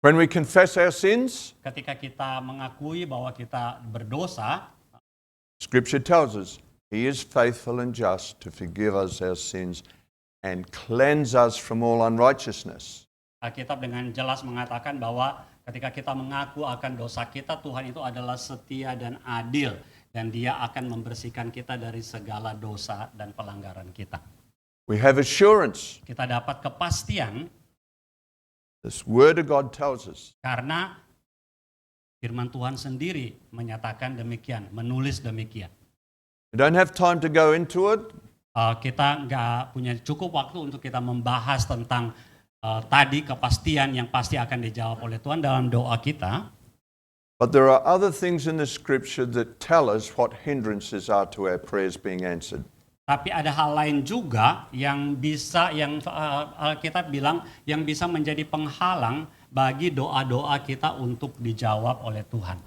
When we confess our sins, Ketika kita mengakui bahwa kita berdosa, Scripture tells us He is faithful and just to forgive us our sins and cleanse us from all unrighteousness. Alkitab dengan jelas mengatakan bahwa ketika kita mengaku akan dosa kita, Tuhan itu adalah setia dan adil. Dan Dia akan membersihkan kita dari segala dosa dan pelanggaran kita. We have assurance Kita dapat kepastian This Word of God tells us. Karena firman Tuhan sendiri menyatakan demikian, menulis demikian. We don't have time to go into it. Kita nggak punya cukup waktu untuk kita membahas tentang tadi kepastian yang pasti akan dijawab oleh Tuhan dalam doa kita. But there are other things in the Scripture that tell us what hindrances are to our prayers being answered. Tapi ada hal lain juga yang bisa, yang Alkitab bilang, yang bisa menjadi penghalang bagi doa-doa kita untuk dijawab oleh Tuhan.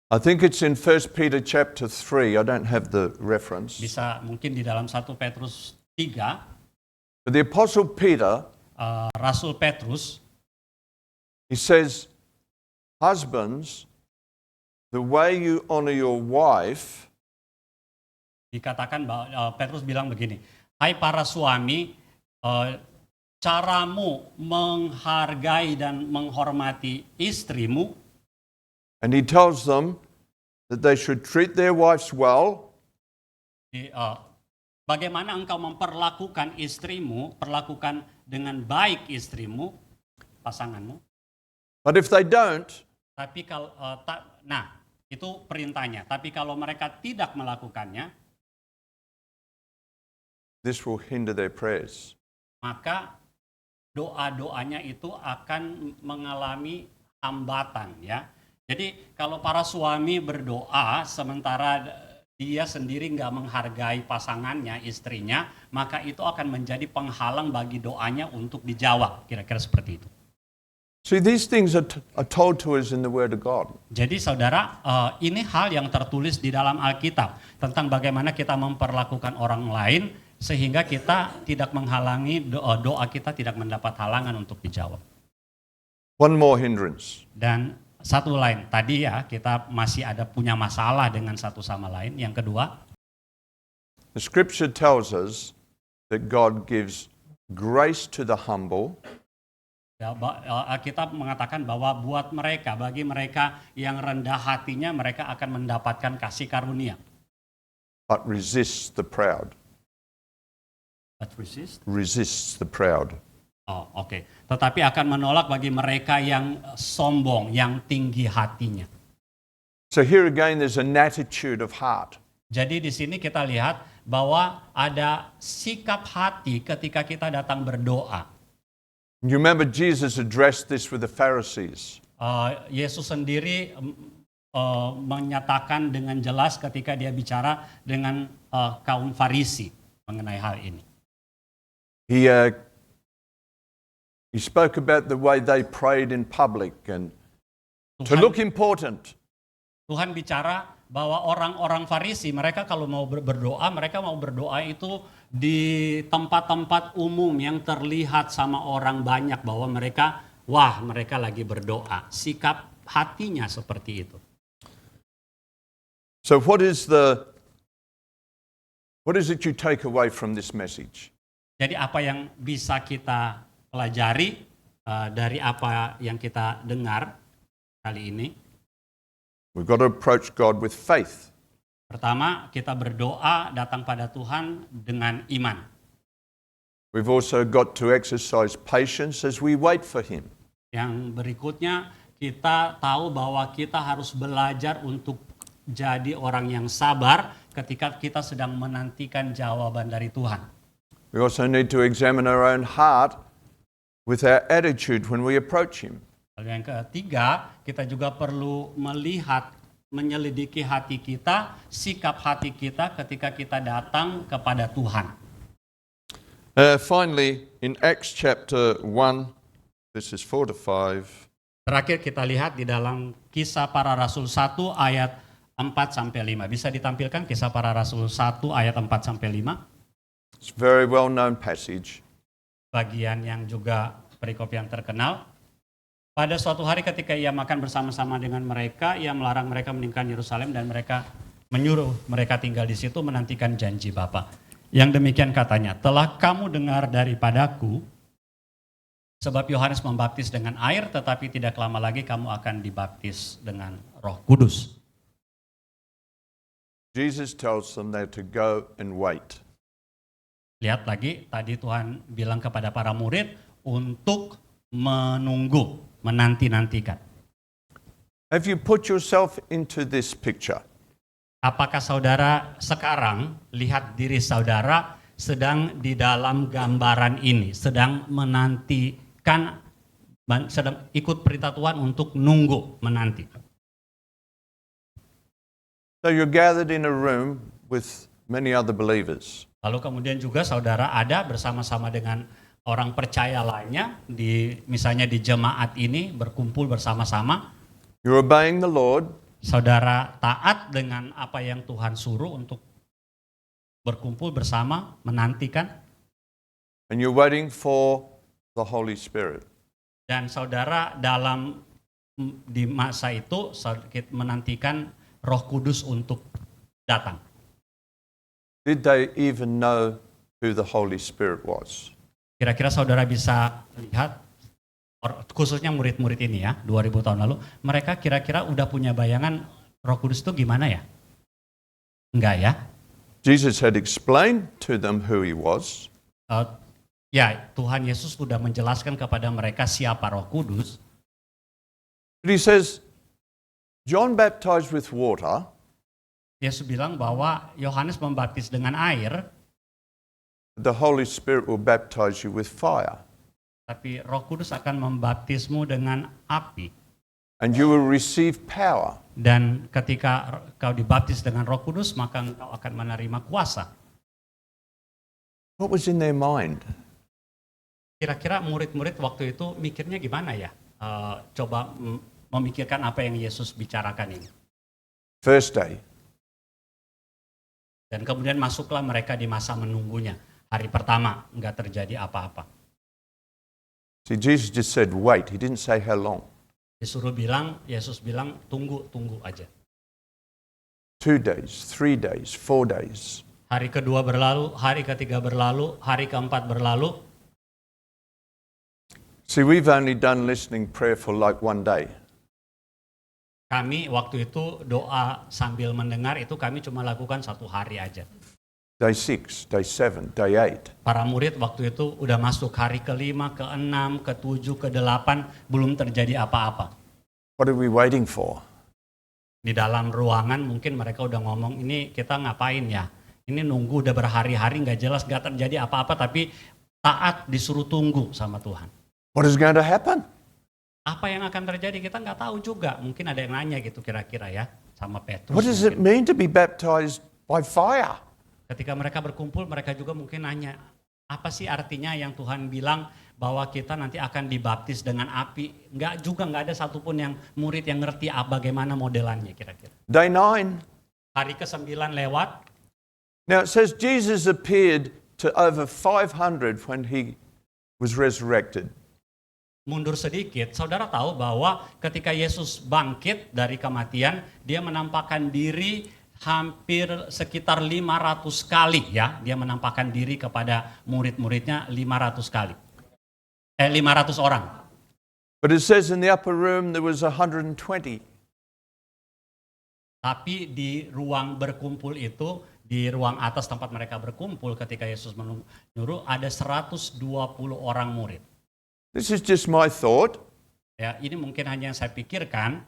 I think it's in 1 Peter chapter 3. I don't have the reference. Bisa mungkin di dalam 1 Petrus 3, But the Apostle Peter, Rasul Petrus, he says, husbands, the way you honor your wife dikatakan bahwa Petrus bilang begini, hai para suami, caramu menghargai dan menghormati istrimu. and he tells them that they should treat their wives well, Bagaimana engkau memperlakukan istrimu, perlakukan dengan baik istrimu, pasanganmu. but if they don't, Tapi kalau itu perintahnya. Tapi kalau mereka tidak melakukannya, this will hinder their prayers. maka doa-doanya itu akan mengalami hambatan, ya. Jadi kalau para suami berdoa sementara dia sendiri nggak menghargai pasangannya, istrinya, maka itu akan menjadi penghalang bagi doanya untuk dijawab. Kira-kira seperti itu. See, these things are told to us in the Word of God. Jadi saudara, ini hal yang tertulis di dalam Alkitab tentang bagaimana kita memperlakukan orang lain sehingga kita tidak menghalangi doa kita tidak mendapat halangan untuk dijawab. One more hindrance. Dan satu lain, tadi ya kita masih ada punya masalah dengan satu sama lain. Yang kedua, The Scripture tells us that God gives grace to the humble, ya, Alkitab mengatakan bahwa bagi mereka yang rendah hatinya, mereka akan mendapatkan kasih karunia. but resists the proud. But resist? Resists the proud. Oh, oke. Tetapi akan menolak bagi mereka yang sombong, yang tinggi hatinya. So here again, there's an attitude of heart. Jadi di sini kita lihat bahwa ada sikap hati ketika kita datang berdoa. You remember Jesus addressed this with the Pharisees. Yesus sendiri menyatakan dengan jelas ketika dia bicara dengan kaum Farisi mengenai hal ini. He spoke about the way they prayed in public and to look important. Tuhan bicara bahwa orang-orang Farisi, mereka kalau mau berdoa, mereka mau berdoa itu di tempat-tempat umum yang terlihat sama orang banyak bahwa mereka lagi berdoa. Sikap hatinya seperti itu. So what is it you take away from this message? Jadi apa yang bisa kita pelajari dari apa yang kita dengar kali ini? We've got to approach God with faith. Pertama, kita berdoa datang pada Tuhan dengan iman. We've also got to exercise patience as we wait for Him. Yang berikutnya, kita tahu bahwa kita harus belajar untuk jadi orang yang sabar ketika kita sedang menantikan jawaban dari Tuhan. We also need to examine our own heart with our attitude when we approach Him. Lalu yang ketiga, kita juga perlu menyelidiki hati kita, sikap hati kita ketika kita datang kepada Tuhan. Finally, in Acts chapter 1, verses 4 to 5. Terakhir kita lihat di dalam Kisah Para Rasul 1 ayat 4-5. Bisa ditampilkan Kisah Para Rasul 1 ayat 4-5. It's a very well-known passage. Bagian yang juga perikop yang terkenal. Pada suatu hari ketika ia makan bersama-sama dengan mereka, ia melarang mereka meninggalkan Yerusalem dan mereka menyuruh mereka tinggal di situ menantikan janji Bapa. Yang demikian katanya, telah kamu dengar daripadaku, sebab Yohanes membaptis dengan air, tetapi tidak lama lagi kamu akan dibaptis dengan Roh Kudus. Jesus tells them they're to go and wait. Lihat lagi, tadi Tuhan bilang kepada para murid untuk menunggu, menanti-nantikan. Have you put yourself into this picture? Apakah saudara sekarang lihat diri saudara sedang di dalam gambaran ini, sedang menantikan, sedang ikut perintah Tuhan untuk nunggu, menanti. So you're gathered in a room with many other believers. Lalu kemudian juga saudara ada bersama-sama dengan orang percaya lainnya, misalnya di jemaat ini berkumpul bersama-sama. You're obeying the Lord. Saudara taat dengan apa yang Tuhan suruh untuk berkumpul bersama, menantikan. And you're waiting for the Holy Spirit. Dan saudara di masa itu menantikan Roh Kudus untuk datang. Did they even know who the Holy Spirit was? Kira-kira saudara bisa lihat, khususnya murid-murid ini ya, 2000 tahun lalu, mereka kira-kira udah punya bayangan Roh Kudus itu gimana ya? Enggak ya? Jesus had explained to them who he was. Ya, Tuhan Yesus sudah menjelaskan kepada mereka siapa Roh Kudus. But he says, John baptized with water. Yesus bilang bahwa Yohanes membaptis dengan air, The Holy Spirit will baptize you with fire. tapi Roh Kudus akan membaptismu dengan api. And you will receive power. Dan ketika kau dibaptis dengan Roh Kudus, maka engkau akan menerima kuasa. What was in their mind? Kira-kira murid-murid waktu itu mikirnya gimana ya? Coba memikirkan apa yang Yesus bicarakan ini. First day. Dan kemudian masuklah mereka di masa menunggunya. Hari pertama nggak terjadi apa-apa. See, Jesus just said, wait. He didn't say how long. Yesus bilang tunggu aja. 2 days, 3 days, 4 days. Hari kedua berlalu, hari ketiga berlalu, hari keempat berlalu. See, we've only done listening prayer for like 1 day. Kami waktu itu doa sambil mendengar itu kami cuma lakukan 1 hari aja. Day 6, day 7, day 8. Para murid waktu itu udah masuk hari ke-5, ke-6, ke-7, ke-8, belum terjadi apa-apa. What are we waiting for? Di dalam ruangan mungkin mereka udah ngomong, ini kita ngapain ya? Ini nunggu udah berhari-hari nggak jelas, nggak terjadi apa-apa, tapi taat disuruh tunggu sama Tuhan. What is going to happen? Apa yang akan terjadi kita nggak tahu juga. Mungkin ada yang nanya gitu kira-kira ya sama Petrus. What does it mean to be baptized by fire? Ketika mereka berkumpul, mereka juga mungkin nanya, apa sih artinya yang Tuhan bilang bahwa kita nanti akan dibaptis dengan api? Nggak ada satupun yang murid yang ngerti bagaimana modelannya kira-kira. Day 9. Hari ke-9 lewat. Now it says Jesus appeared to over 500 when he was resurrected. Mundur sedikit, saudara tahu bahwa ketika Yesus bangkit dari kematian, dia menampakkan diri hampir sekitar 500 kali ya. Dia menampakkan diri kepada murid-muridnya 500 kali. 500 orang. But it says in the upper room there was 120. Tapi di ruang berkumpul itu, di ruang atas tempat mereka berkumpul ketika Yesus menyuruh, ada 120 orang murid. This is just my thought. Ya, ini mungkin hanya yang saya pikirkan.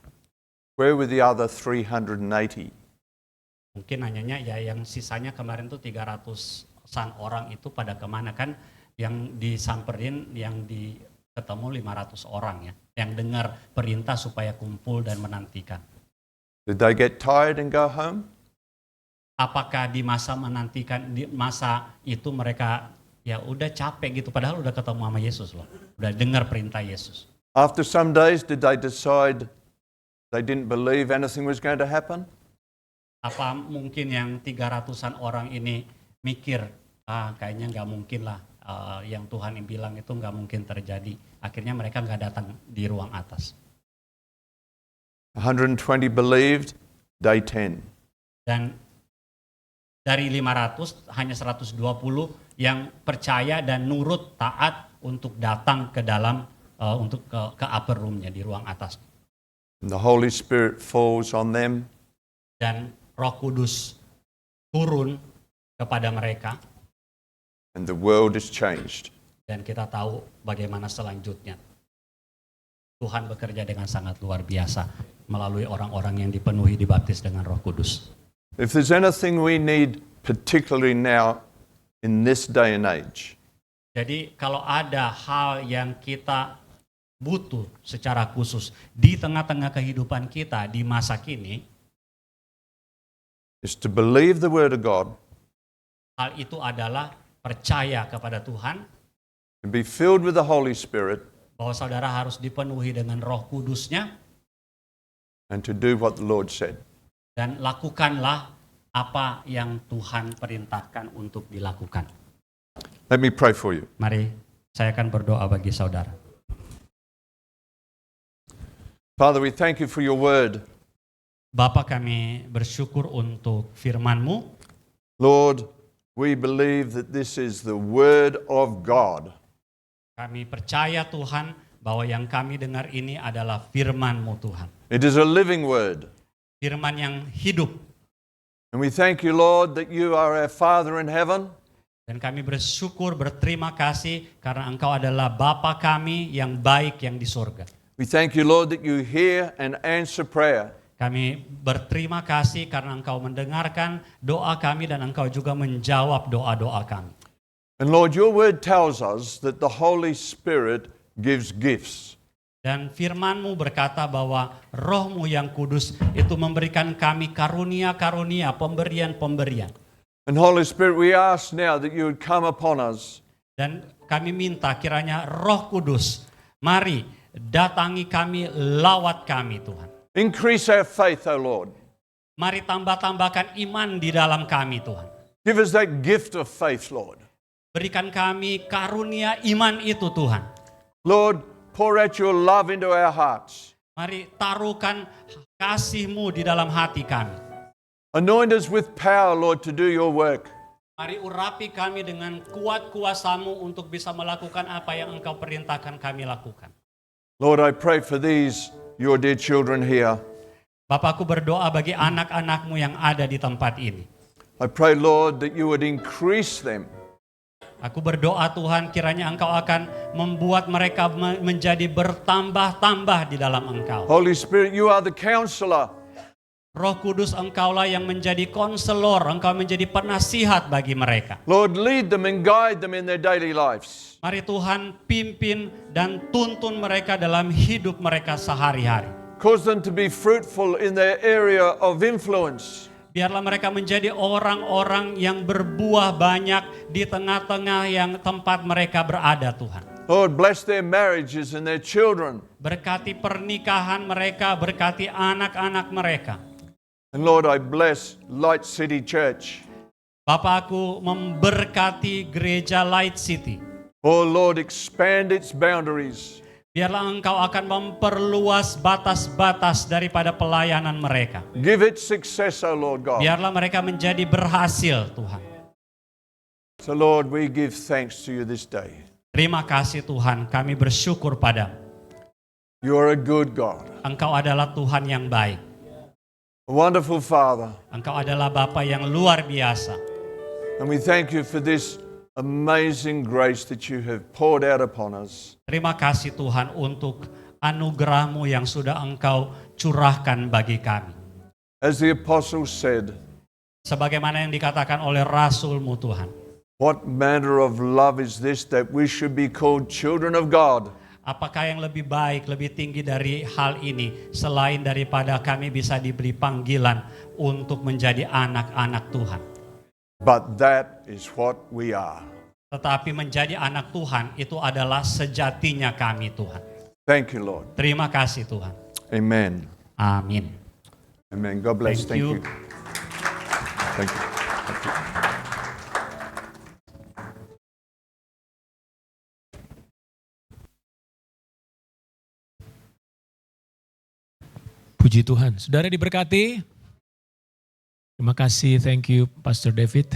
Where were the other 380? Mungkin hanyanya ya yang sisanya kemarin tuh 300-an orang itu pada kemana kan, yang disamperin, yang ketemu 500 orang ya, yang dengar perintah supaya kumpul dan menantikan. Did they get tired and go home? Apakah di masa menantikan, di masa itu mereka ya udah capek gitu, padahal udah ketemu sama Yesus loh, udah dengar perintah Yesus. After some days, did they decide they didn't believe anything was going to happen? Apa mungkin yang 300-an orang ini mikir, kayaknya nggak mungkin lah, yang Tuhan bilang itu nggak mungkin terjadi. Akhirnya mereka nggak datang di ruang atas. 120 believed, day 10. Dan dari 500 hanya 120 yang percaya dan nurut taat untuk datang ke dalam, untuk ke upper room-nya di ruang atas. And the Holy Spirit falls on them. Dan Roh Kudus turun kepada mereka. And the world is changed. Dan kita tahu bagaimana selanjutnya. Tuhan bekerja dengan sangat luar biasa melalui orang-orang yang dipenuhi dibaptis dengan Roh Kudus. If there's anything we need, particularly now in this day and age, Jadi kalau ada hal yang kita butuh secara khusus di tengah-tengah kehidupan kita di masa kini, is to believe the Word of God hal itu adalah percaya kepada Tuhan, and be filled with the Holy Spirit bahwa saudara harus dipenuhi dengan Roh Kudus-Nya, and to do what the Lord said. dan lakukanlah apa yang Tuhan perintahkan untuk dilakukan. Let me pray for you. Mari saya akan berdoa bagi saudara. Father, we thank you for your word. Bapa, kami bersyukur untuk firman-Mu. Lord, we believe that this is the word of God. Kami percaya Tuhan bahwa yang kami dengar ini adalah firman-Mu Tuhan. It is a living word. Firman yang hidup. And we thank you, Lord, that you are our Father in heaven. Dan kami bersyukur, berterima kasih karena Engkau adalah Bapa kami yang baik yang di surga. We thank you, Lord, that you hear and answer prayer. Kami berterima kasih karena Engkau mendengarkan doa kami dan Engkau juga menjawab doa-doa kami. And Lord, your word tells us that the Holy Spirit gives gifts. Dan firman-Mu berkata bahwa Roh-Mu yang kudus itu memberikan kami karunia-karunia, pemberian-pemberian. And Holy Spirit, we ask now that you would come upon us. Dan kami minta kiranya Roh Kudus, mari datangi kami, lawat kami Tuhan. Increase our faith, O Lord. Mari tambah-tambahkan iman di dalam kami Tuhan. Give us that gift of faith, Lord. Berikan kami karunia iman itu Tuhan. Lord, pour out your love into our hearts. Mari taruhkan kasih-Mu di dalam hati kami. Anoint us with power, Lord, to do your work. Mari urapi kami dengan kuat kuasa-Mu untuk bisa melakukan apa yang Engkau perintahkan kami lakukan. Lord, I pray for these, your dear children here. Bapakku berdoa bagi anak-anak-Mu yang ada di tempat ini. I pray, Lord, that you would increase them. Aku berdoa Tuhan kiranya Engkau akan membuat mereka menjadi bertambah-tambah di dalam Engkau. Holy Spirit, you are the counselor. Roh Kudus Engkaulah yang menjadi konselor, Engkau menjadi penasihat bagi mereka. Lord, lead them and guide them in their daily lives. Mari Tuhan pimpin dan tuntun mereka dalam hidup mereka sehari-hari. Cause them to be fruitful in their area of influence. Biarlah mereka menjadi orang-orang yang berbuah banyak di tengah-tengah yang tempat mereka berada Tuhan. Lord, bless their marriages and their children. Berkati pernikahan mereka, berkati anak-anak mereka. And Lord, I bless Light City Church. Bapakku memberkati gereja Light City. Oh Lord, expand its boundaries. Biarlah Engkau akan memperluas batas-batas daripada pelayanan mereka. Give it success, O Lord God. Biarlah mereka menjadi berhasil Tuhan. So Lord, we give thanks to you this day. Terima kasih Tuhan, kami bersyukur padamu. You are a good God, Engkau adalah Tuhan yang baik. a wonderful Father. Engkau adalah Bapa yang luar biasa. And we thank you for this amazing grace that you have poured out upon us. Terima kasih Tuhan untuk anugerah-Mu yang sudah Engkau curahkan bagi kami. As the apostle said, Sebagaimana yang dikatakan oleh Rasul-Mu Tuhan. what manner of love is this that we should be called children of God? Apakah yang lebih baik, lebih tinggi dari hal ini selain daripada kami bisa diberi panggilan untuk menjadi anak-anak Tuhan. But that is what we are. Tetapi menjadi anak Tuhan itu adalah sejatinya kami Tuhan. Thank you, Lord. Terima kasih Tuhan. Amen. Amin. Amen. God bless. Thank you. Thank you. Thank you. Puji Tuhan. Saudara diberkati. Terima kasih, thank you Pastor David.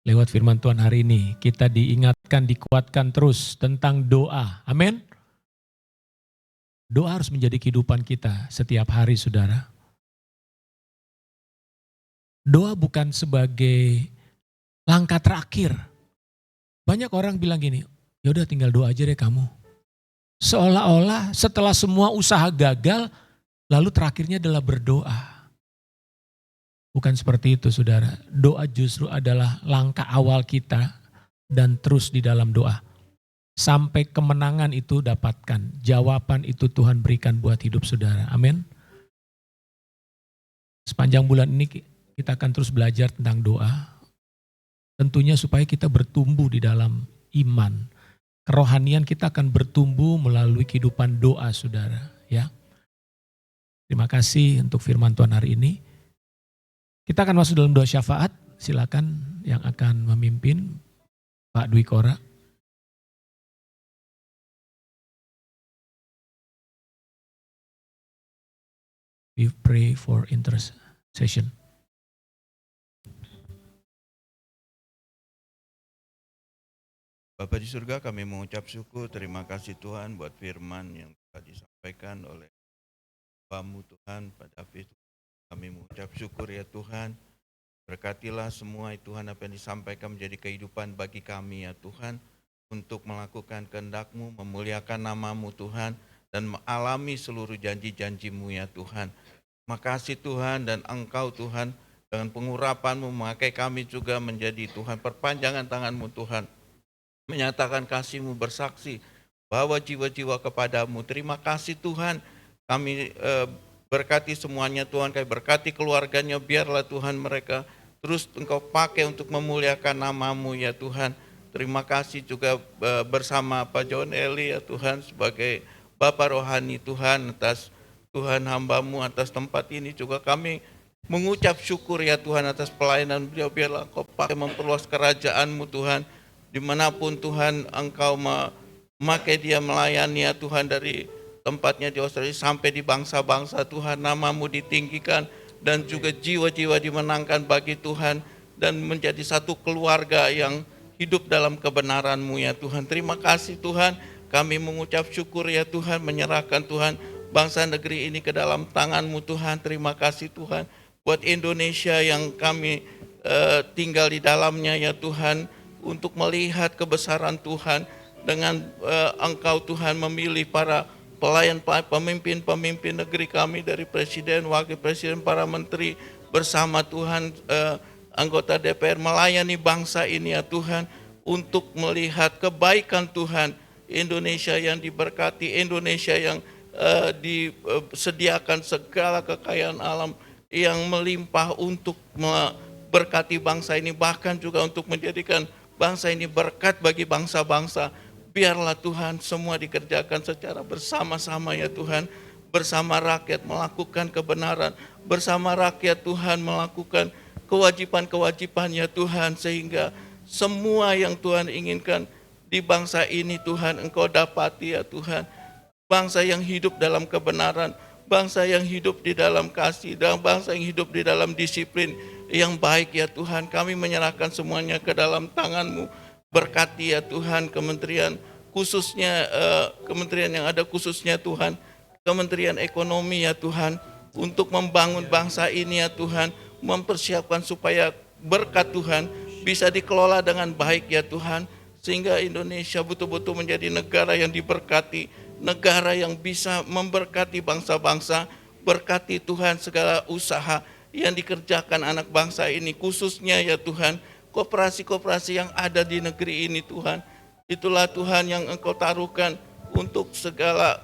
Lewat firman Tuhan hari ini, kita diingatkan, dikuatkan terus tentang doa. Amin. Doa harus menjadi kehidupan kita setiap hari, saudara. Doa bukan sebagai langkah terakhir. Banyak orang bilang gini, ya udah tinggal doa aja deh kamu. Seolah-olah setelah semua usaha gagal, lalu terakhirnya adalah berdoa. Bukan seperti itu saudara. Doa justru adalah langkah awal kita dan terus di dalam doa. Sampai kemenangan itu dapatkan. Jawaban itu Tuhan berikan buat hidup saudara. Amin. Sepanjang bulan ini kita akan terus belajar tentang doa. Tentunya supaya kita bertumbuh di dalam iman. Kerohanian kita akan bertumbuh melalui kehidupan doa saudara. Ya. Terima kasih untuk firman Tuhan hari ini. Kita akan masuk dalam doa syafaat. Silakan yang akan memimpin Pak Dwi Kora. We pray for intercession. Bapa di surga, kami mengucap syukur, terima kasih Tuhan buat firman yang telah disampaikan oleh Bapak Tuhan pada hari itu. Kami mengucap syukur ya Tuhan, berkatilah semua Tuhan apa yang disampaikan menjadi kehidupan bagi kami ya Tuhan, untuk melakukan kehendak-Mu, memuliakan nama-Mu Tuhan, dan mengalami seluruh janji-janji-Mu ya Tuhan. Makasih Tuhan, dan Engkau Tuhan dengan pengurapan-Mu memakai kami juga menjadi Tuhan perpanjangan tangan-Mu Tuhan, menyatakan kasih-Mu, bersaksi bahwa jiwa-jiwa kepada-Mu. Terima kasih Tuhan, kami berkati semuanya Tuhan, kami berkati keluarganya, biarlah Tuhan mereka terus Engkau pakai untuk memuliakan nama-Mu ya Tuhan. Terima kasih juga bersama Pak John Eli ya Tuhan, sebagai Bapak rohani Tuhan, atas Tuhan hamba-Mu, atas tempat ini juga kami mengucap syukur ya Tuhan atas pelayanan beliau. Biarlah Engkau pakai memperluas kerajaan-Mu Tuhan, dimanapun Tuhan Engkau memakai dia melayani ya Tuhan, dari tempatnya di Australia sampai di bangsa-bangsa Tuhan, nama-Mu ditinggikan dan juga jiwa-jiwa dimenangkan bagi Tuhan, dan menjadi satu keluarga yang hidup dalam kebenaran-Mu ya Tuhan. Terima kasih Tuhan, kami mengucap syukur ya Tuhan, menyerahkan Tuhan bangsa negeri ini ke dalam tangan-Mu Tuhan. Terima kasih Tuhan buat Indonesia yang kami tinggal di dalamnya ya Tuhan, untuk melihat kebesaran Tuhan dengan Engkau Tuhan memilih para pemimpin negeri kami, dari presiden, wakil presiden, para menteri, bersama Tuhan anggota DPR melayani bangsa ini ya Tuhan, untuk melihat kebaikan Tuhan, Indonesia yang diberkati, Indonesia yang disediakan segala kekayaan alam yang melimpah untuk memberkati bangsa ini, bahkan juga untuk menjadikan bangsa ini berkat bagi bangsa-bangsa. Biarlah Tuhan semua dikerjakan secara bersama-sama ya Tuhan, bersama rakyat melakukan kebenaran, bersama rakyat Tuhan melakukan kewajiban-kewajiban ya Tuhan, sehingga semua yang Tuhan inginkan di bangsa ini Tuhan Engkau dapati ya Tuhan. Bangsa yang hidup dalam kebenaran, bangsa yang hidup di dalam kasih, dan bangsa yang hidup di dalam disiplin yang baik ya Tuhan. Kami menyerahkan semuanya ke dalam tangan-Mu. Berkati ya Tuhan kementerian, khususnya kementerian yang ada khususnya Tuhan, Kementerian Ekonomi ya Tuhan, untuk membangun bangsa ini ya Tuhan, mempersiapkan supaya berkat Tuhan bisa dikelola dengan baik ya Tuhan, sehingga Indonesia betul-betul menjadi negara yang diberkati, negara yang bisa memberkati bangsa-bangsa. Berkati Tuhan segala usaha yang dikerjakan anak bangsa ini, khususnya ya Tuhan koperasi-koperasi yang ada di negeri ini Tuhan. Itulah Tuhan yang Engkau taruhkan untuk segala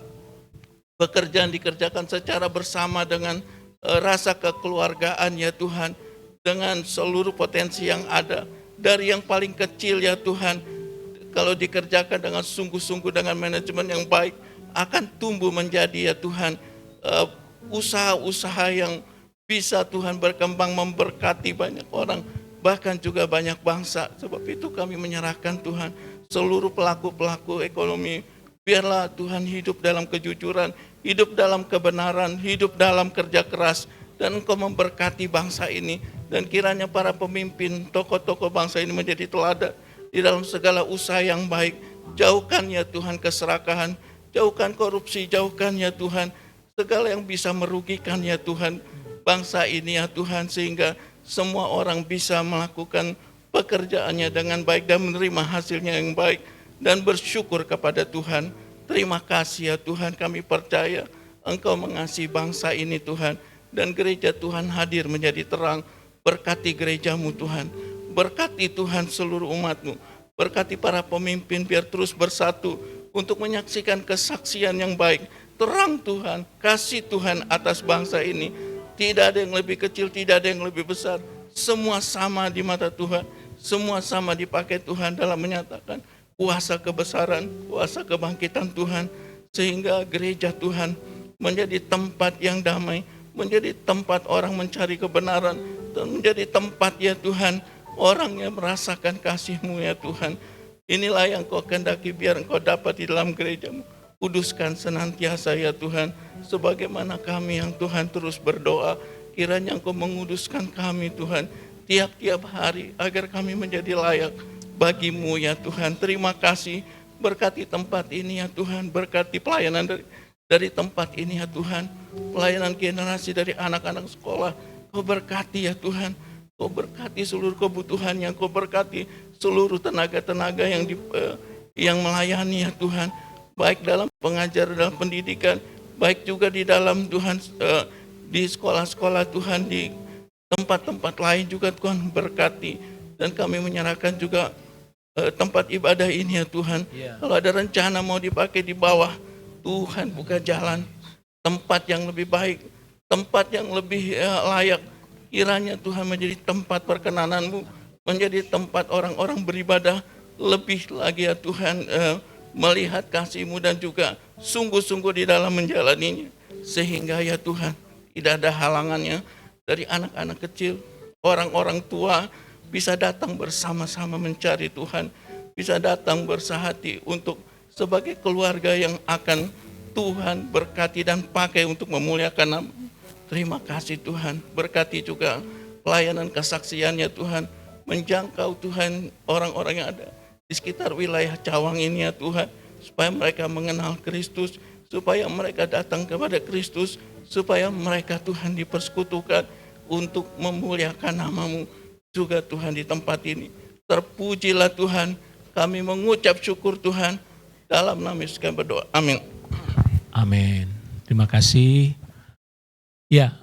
pekerjaan dikerjakan secara bersama dengan rasa kekeluargaan ya Tuhan, dengan seluruh potensi yang ada, dari yang paling kecil ya Tuhan, kalau dikerjakan dengan sungguh-sungguh, dengan manajemen yang baik, akan tumbuh menjadi ya Tuhan usaha-usaha yang bisa Tuhan berkembang, memberkati banyak orang, bahkan juga banyak bangsa. Sebab itu kami menyerahkan Tuhan seluruh pelaku-pelaku ekonomi. Biarlah Tuhan hidup dalam kejujuran, hidup dalam kebenaran, hidup dalam kerja keras, dan Engkau memberkati bangsa ini. Dan kiranya para pemimpin, tokoh-tokoh bangsa ini menjadi teladan di dalam segala usaha yang baik. Jauhkan ya Tuhan keserakahan, jauhkan korupsi, jauhkan ya Tuhan segala yang bisa merugikan ya Tuhan bangsa ini ya Tuhan, sehingga semua orang bisa melakukan pekerjaannya dengan baik dan menerima hasilnya yang baik, dan bersyukur kepada Tuhan. Terima kasih ya Tuhan, kami percaya Engkau mengasihi bangsa ini Tuhan. Dan gereja Tuhan hadir menjadi terang. Berkati gerejamu Tuhan. Berkati Tuhan seluruh umatmu. Berkati para pemimpin biar terus bersatu untuk menyaksikan kesaksian yang baik. Terang Tuhan, kasih Tuhan atas bangsa ini. Tidak ada yang lebih kecil, tidak ada yang lebih besar. Semua sama di mata Tuhan. Semua sama dipakai Tuhan dalam menyatakan kuasa kebesaran, kuasa kebangkitan Tuhan. Sehingga gereja Tuhan menjadi tempat yang damai, menjadi tempat orang mencari kebenaran, dan menjadi tempat ya Tuhan, orang yang merasakan kasih-Mu ya Tuhan. Inilah yang Kau kehendaki biar Engkau dapat di dalam gereja-Mu. Kuduskan senantiasa ya Tuhan, sebagaimana kami yang Tuhan terus berdoa, kiranya Engkau menguduskan kami Tuhan, tiap-tiap hari, agar kami menjadi layak bagi-Mu ya Tuhan. Terima kasih, berkati tempat ini ya Tuhan, berkati pelayanan dari tempat ini ya Tuhan, pelayanan generasi dari anak-anak sekolah, Kau berkati ya Tuhan, Kau berkati seluruh kebutuhannya, Kau berkati seluruh tenaga-tenaga yang melayani ya Tuhan, baik dalam pengajar, dalam pendidikan, baik juga di dalam Tuhan, di sekolah-sekolah Tuhan, di tempat-tempat lain juga Tuhan berkati. Dan kami menyerahkan juga tempat ibadah ini ya Tuhan. Kalau ada rencana mau dipakai di bawah, Tuhan buka jalan, tempat yang lebih baik, tempat yang lebih layak. Kiranya Tuhan menjadi tempat perkenanan-Mu, menjadi tempat orang-orang beribadah lebih lagi ya Tuhan, melihat kasih-Mu dan juga sungguh-sungguh di dalam menjalaninya. Sehingga ya Tuhan, tidak ada halangannya dari anak-anak kecil, orang-orang tua bisa datang bersama-sama mencari Tuhan, bisa datang bersahati untuk sebagai keluarga yang akan Tuhan berkati dan pakai untuk memuliakan nama. Terima kasih Tuhan, berkati juga pelayanan kesaksiannya Tuhan, menjangkau Tuhan orang-orang yang ada di sekitar wilayah Cawang ini ya Tuhan, supaya mereka mengenal Kristus, supaya mereka datang kepada Kristus, supaya mereka Tuhan dipersekutukan untuk memuliakan nama-Mu juga Tuhan di tempat ini. Terpujilah Tuhan, kami mengucap syukur Tuhan, dalam nama Yesus kami berdoa, amin. Amin. Terima kasih. Ya,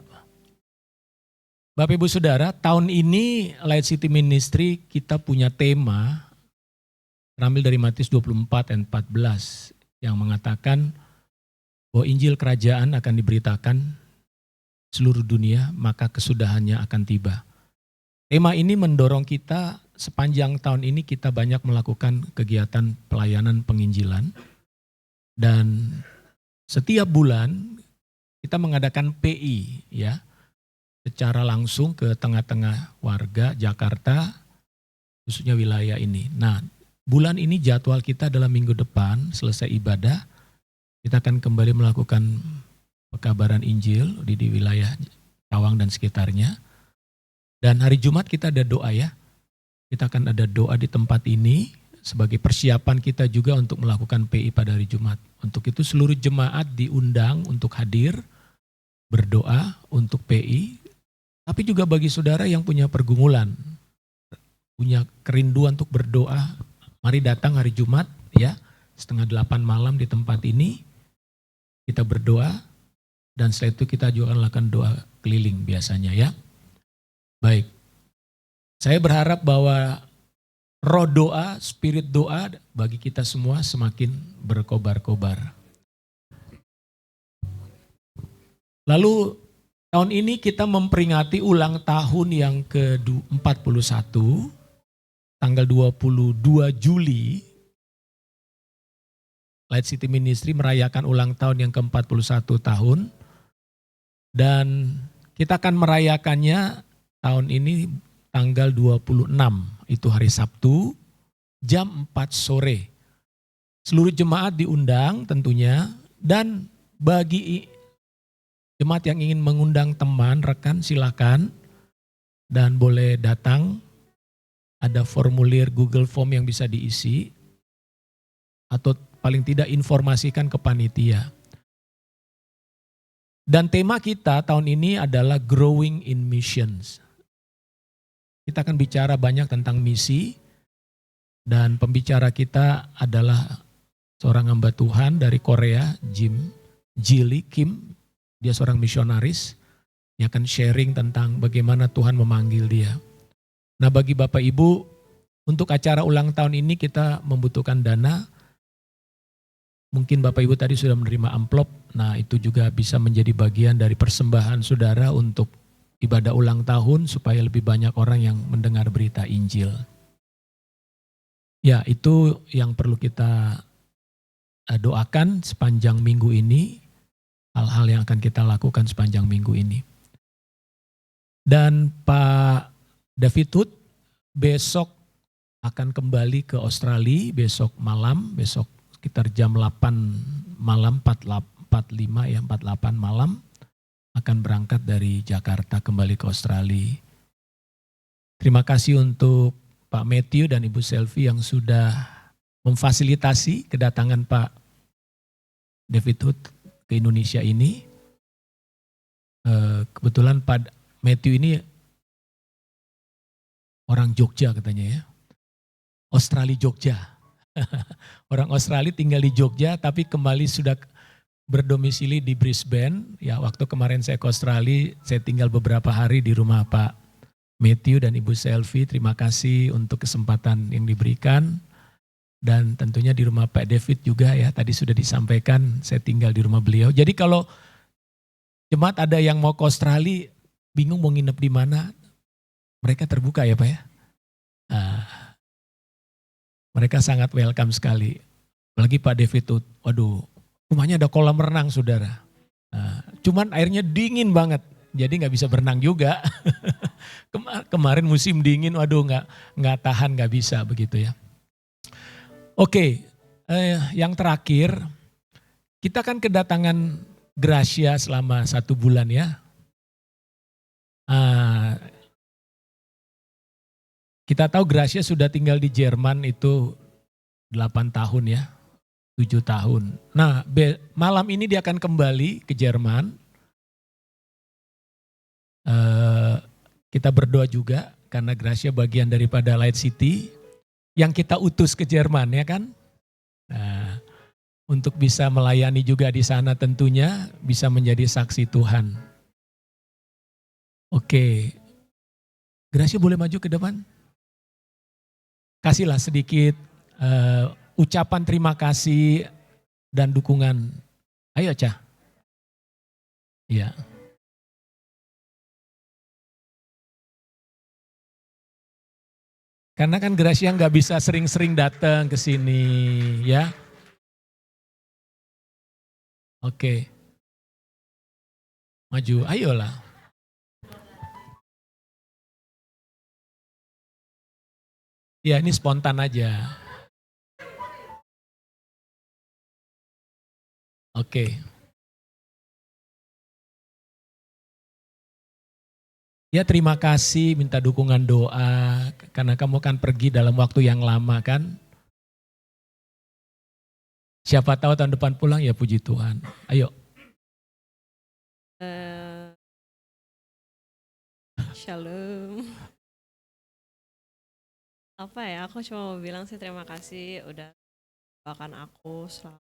Bapak Ibu Saudara, tahun ini Light City Ministry kita punya tema, terambil dari Matius 24 dan 14, yang mengatakan bahwa Injil Kerajaan akan diberitakan seluruh dunia, maka kesudahannya akan tiba. Tema ini mendorong kita sepanjang tahun ini kita banyak melakukan kegiatan pelayanan penginjilan, dan setiap bulan kita mengadakan PI ya, secara langsung ke tengah-tengah warga Jakarta, khususnya wilayah ini. Nah, bulan ini jadwal kita dalam minggu depan selesai ibadah, kita akan kembali melakukan pekabaran Injil di wilayah Cawang dan sekitarnya. Dan hari Jumat kita ada doa ya. Kita akan ada doa di tempat ini sebagai persiapan kita juga untuk melakukan PI pada hari Jumat. Untuk itu seluruh jemaat diundang untuk hadir, berdoa untuk PI. Tapi juga bagi saudara yang punya pergumulan, punya kerinduan untuk berdoa, mari datang hari Jumat ya, 7:30 malam di tempat ini. Kita berdoa dan setelah itu kita juga akan lakukan doa keliling biasanya ya. Baik, saya berharap bahwa roh doa, spirit doa bagi kita semua semakin berkobar-kobar. Lalu tahun ini kita memperingati ulang tahun yang ke-41, tanggal 22 Juli, Light City Ministry merayakan ulang tahun yang ke-41 tahun. Dan kita akan merayakannya tahun ini tanggal 26, itu hari Sabtu, jam 4 sore. Seluruh jemaat diundang tentunya, dan bagi jemaat yang ingin mengundang teman, rekan, silakan. Dan boleh datang, ada formulir Google Form yang bisa diisi, atau paling tidak informasikan ke panitia. Dan tema kita tahun ini adalah Growing in Missions. Kita akan bicara banyak tentang misi, dan pembicara kita adalah seorang hamba Tuhan dari Korea, Jili Kim. Dia seorang misionaris. Dia akan sharing tentang bagaimana Tuhan memanggil dia. Nah, bagi Bapak Ibu, untuk acara ulang tahun ini kita membutuhkan dana. Mungkin Bapak Ibu tadi sudah menerima amplop. Nah, itu juga bisa menjadi bagian dari persembahan saudara untuk ibadah ulang tahun supaya lebih banyak orang yang mendengar berita Injil. Ya, itu yang perlu kita doakan sepanjang minggu ini, hal-hal yang akan kita lakukan sepanjang minggu ini. Dan Pak David Hood besok akan kembali ke Australia, besok malam, besok sekitar jam 8 malam, 45 ya, 48 malam, akan berangkat dari Jakarta kembali ke Australia. Terima kasih untuk Pak Matthew dan Ibu Selvi yang sudah memfasilitasi kedatangan Pak David Hood ke Indonesia ini. Kebetulan Pak Matthew ini orang Jogja katanya ya. Australia Jogja. Orang Australia tinggal di Jogja tapi kembali sudah berdomisili di Brisbane. Ya, waktu kemarin saya ke Australia, saya tinggal beberapa hari di rumah Pak Matthew dan Ibu Selvi. Terima kasih untuk kesempatan yang diberikan. Dan tentunya di rumah Pak David juga ya, tadi sudah disampaikan saya tinggal di rumah beliau. Jadi kalau jemaat ada yang mau ke Australia, bingung mau nginep di mana, mereka terbuka ya Pak ya. Mereka sangat welcome sekali. Apalagi Pak David tuh, waduh, rumahnya ada kolam renang saudara. Cuman airnya dingin banget, jadi nggak bisa berenang juga. Kemarin musim dingin, waduh nggak tahan, nggak bisa begitu ya. Oke, yang terakhir, kita kan kedatangan Gracia selama 1 bulan ya. Kita tahu Gracia sudah tinggal di Jerman itu 8 tahun ya, 7 tahun. Nah, malam ini dia akan kembali ke Jerman. Kita berdoa juga karena Gracia bagian daripada Light City yang kita utus ke Jerman ya kan. Nah, untuk bisa melayani juga di sana tentunya bisa menjadi saksi Tuhan. Oke, Gracia boleh maju ke depan? Kasihlah sedikit ucapan terima kasih dan dukungan. Ayo Cah. Ya. Karena kan Gracia nggak bisa sering-sering datang ke sini ya. Oke. Maju, ayolah. Ya ini spontan aja. Oke. Ya terima kasih, minta dukungan doa karena kamu kan pergi dalam waktu yang lama kan. Siapa tahu tahun depan pulang ya puji Tuhan. Ayo. Shalom. Apa ya, aku cuma mau bilang sih terima kasih udah doakan aku selama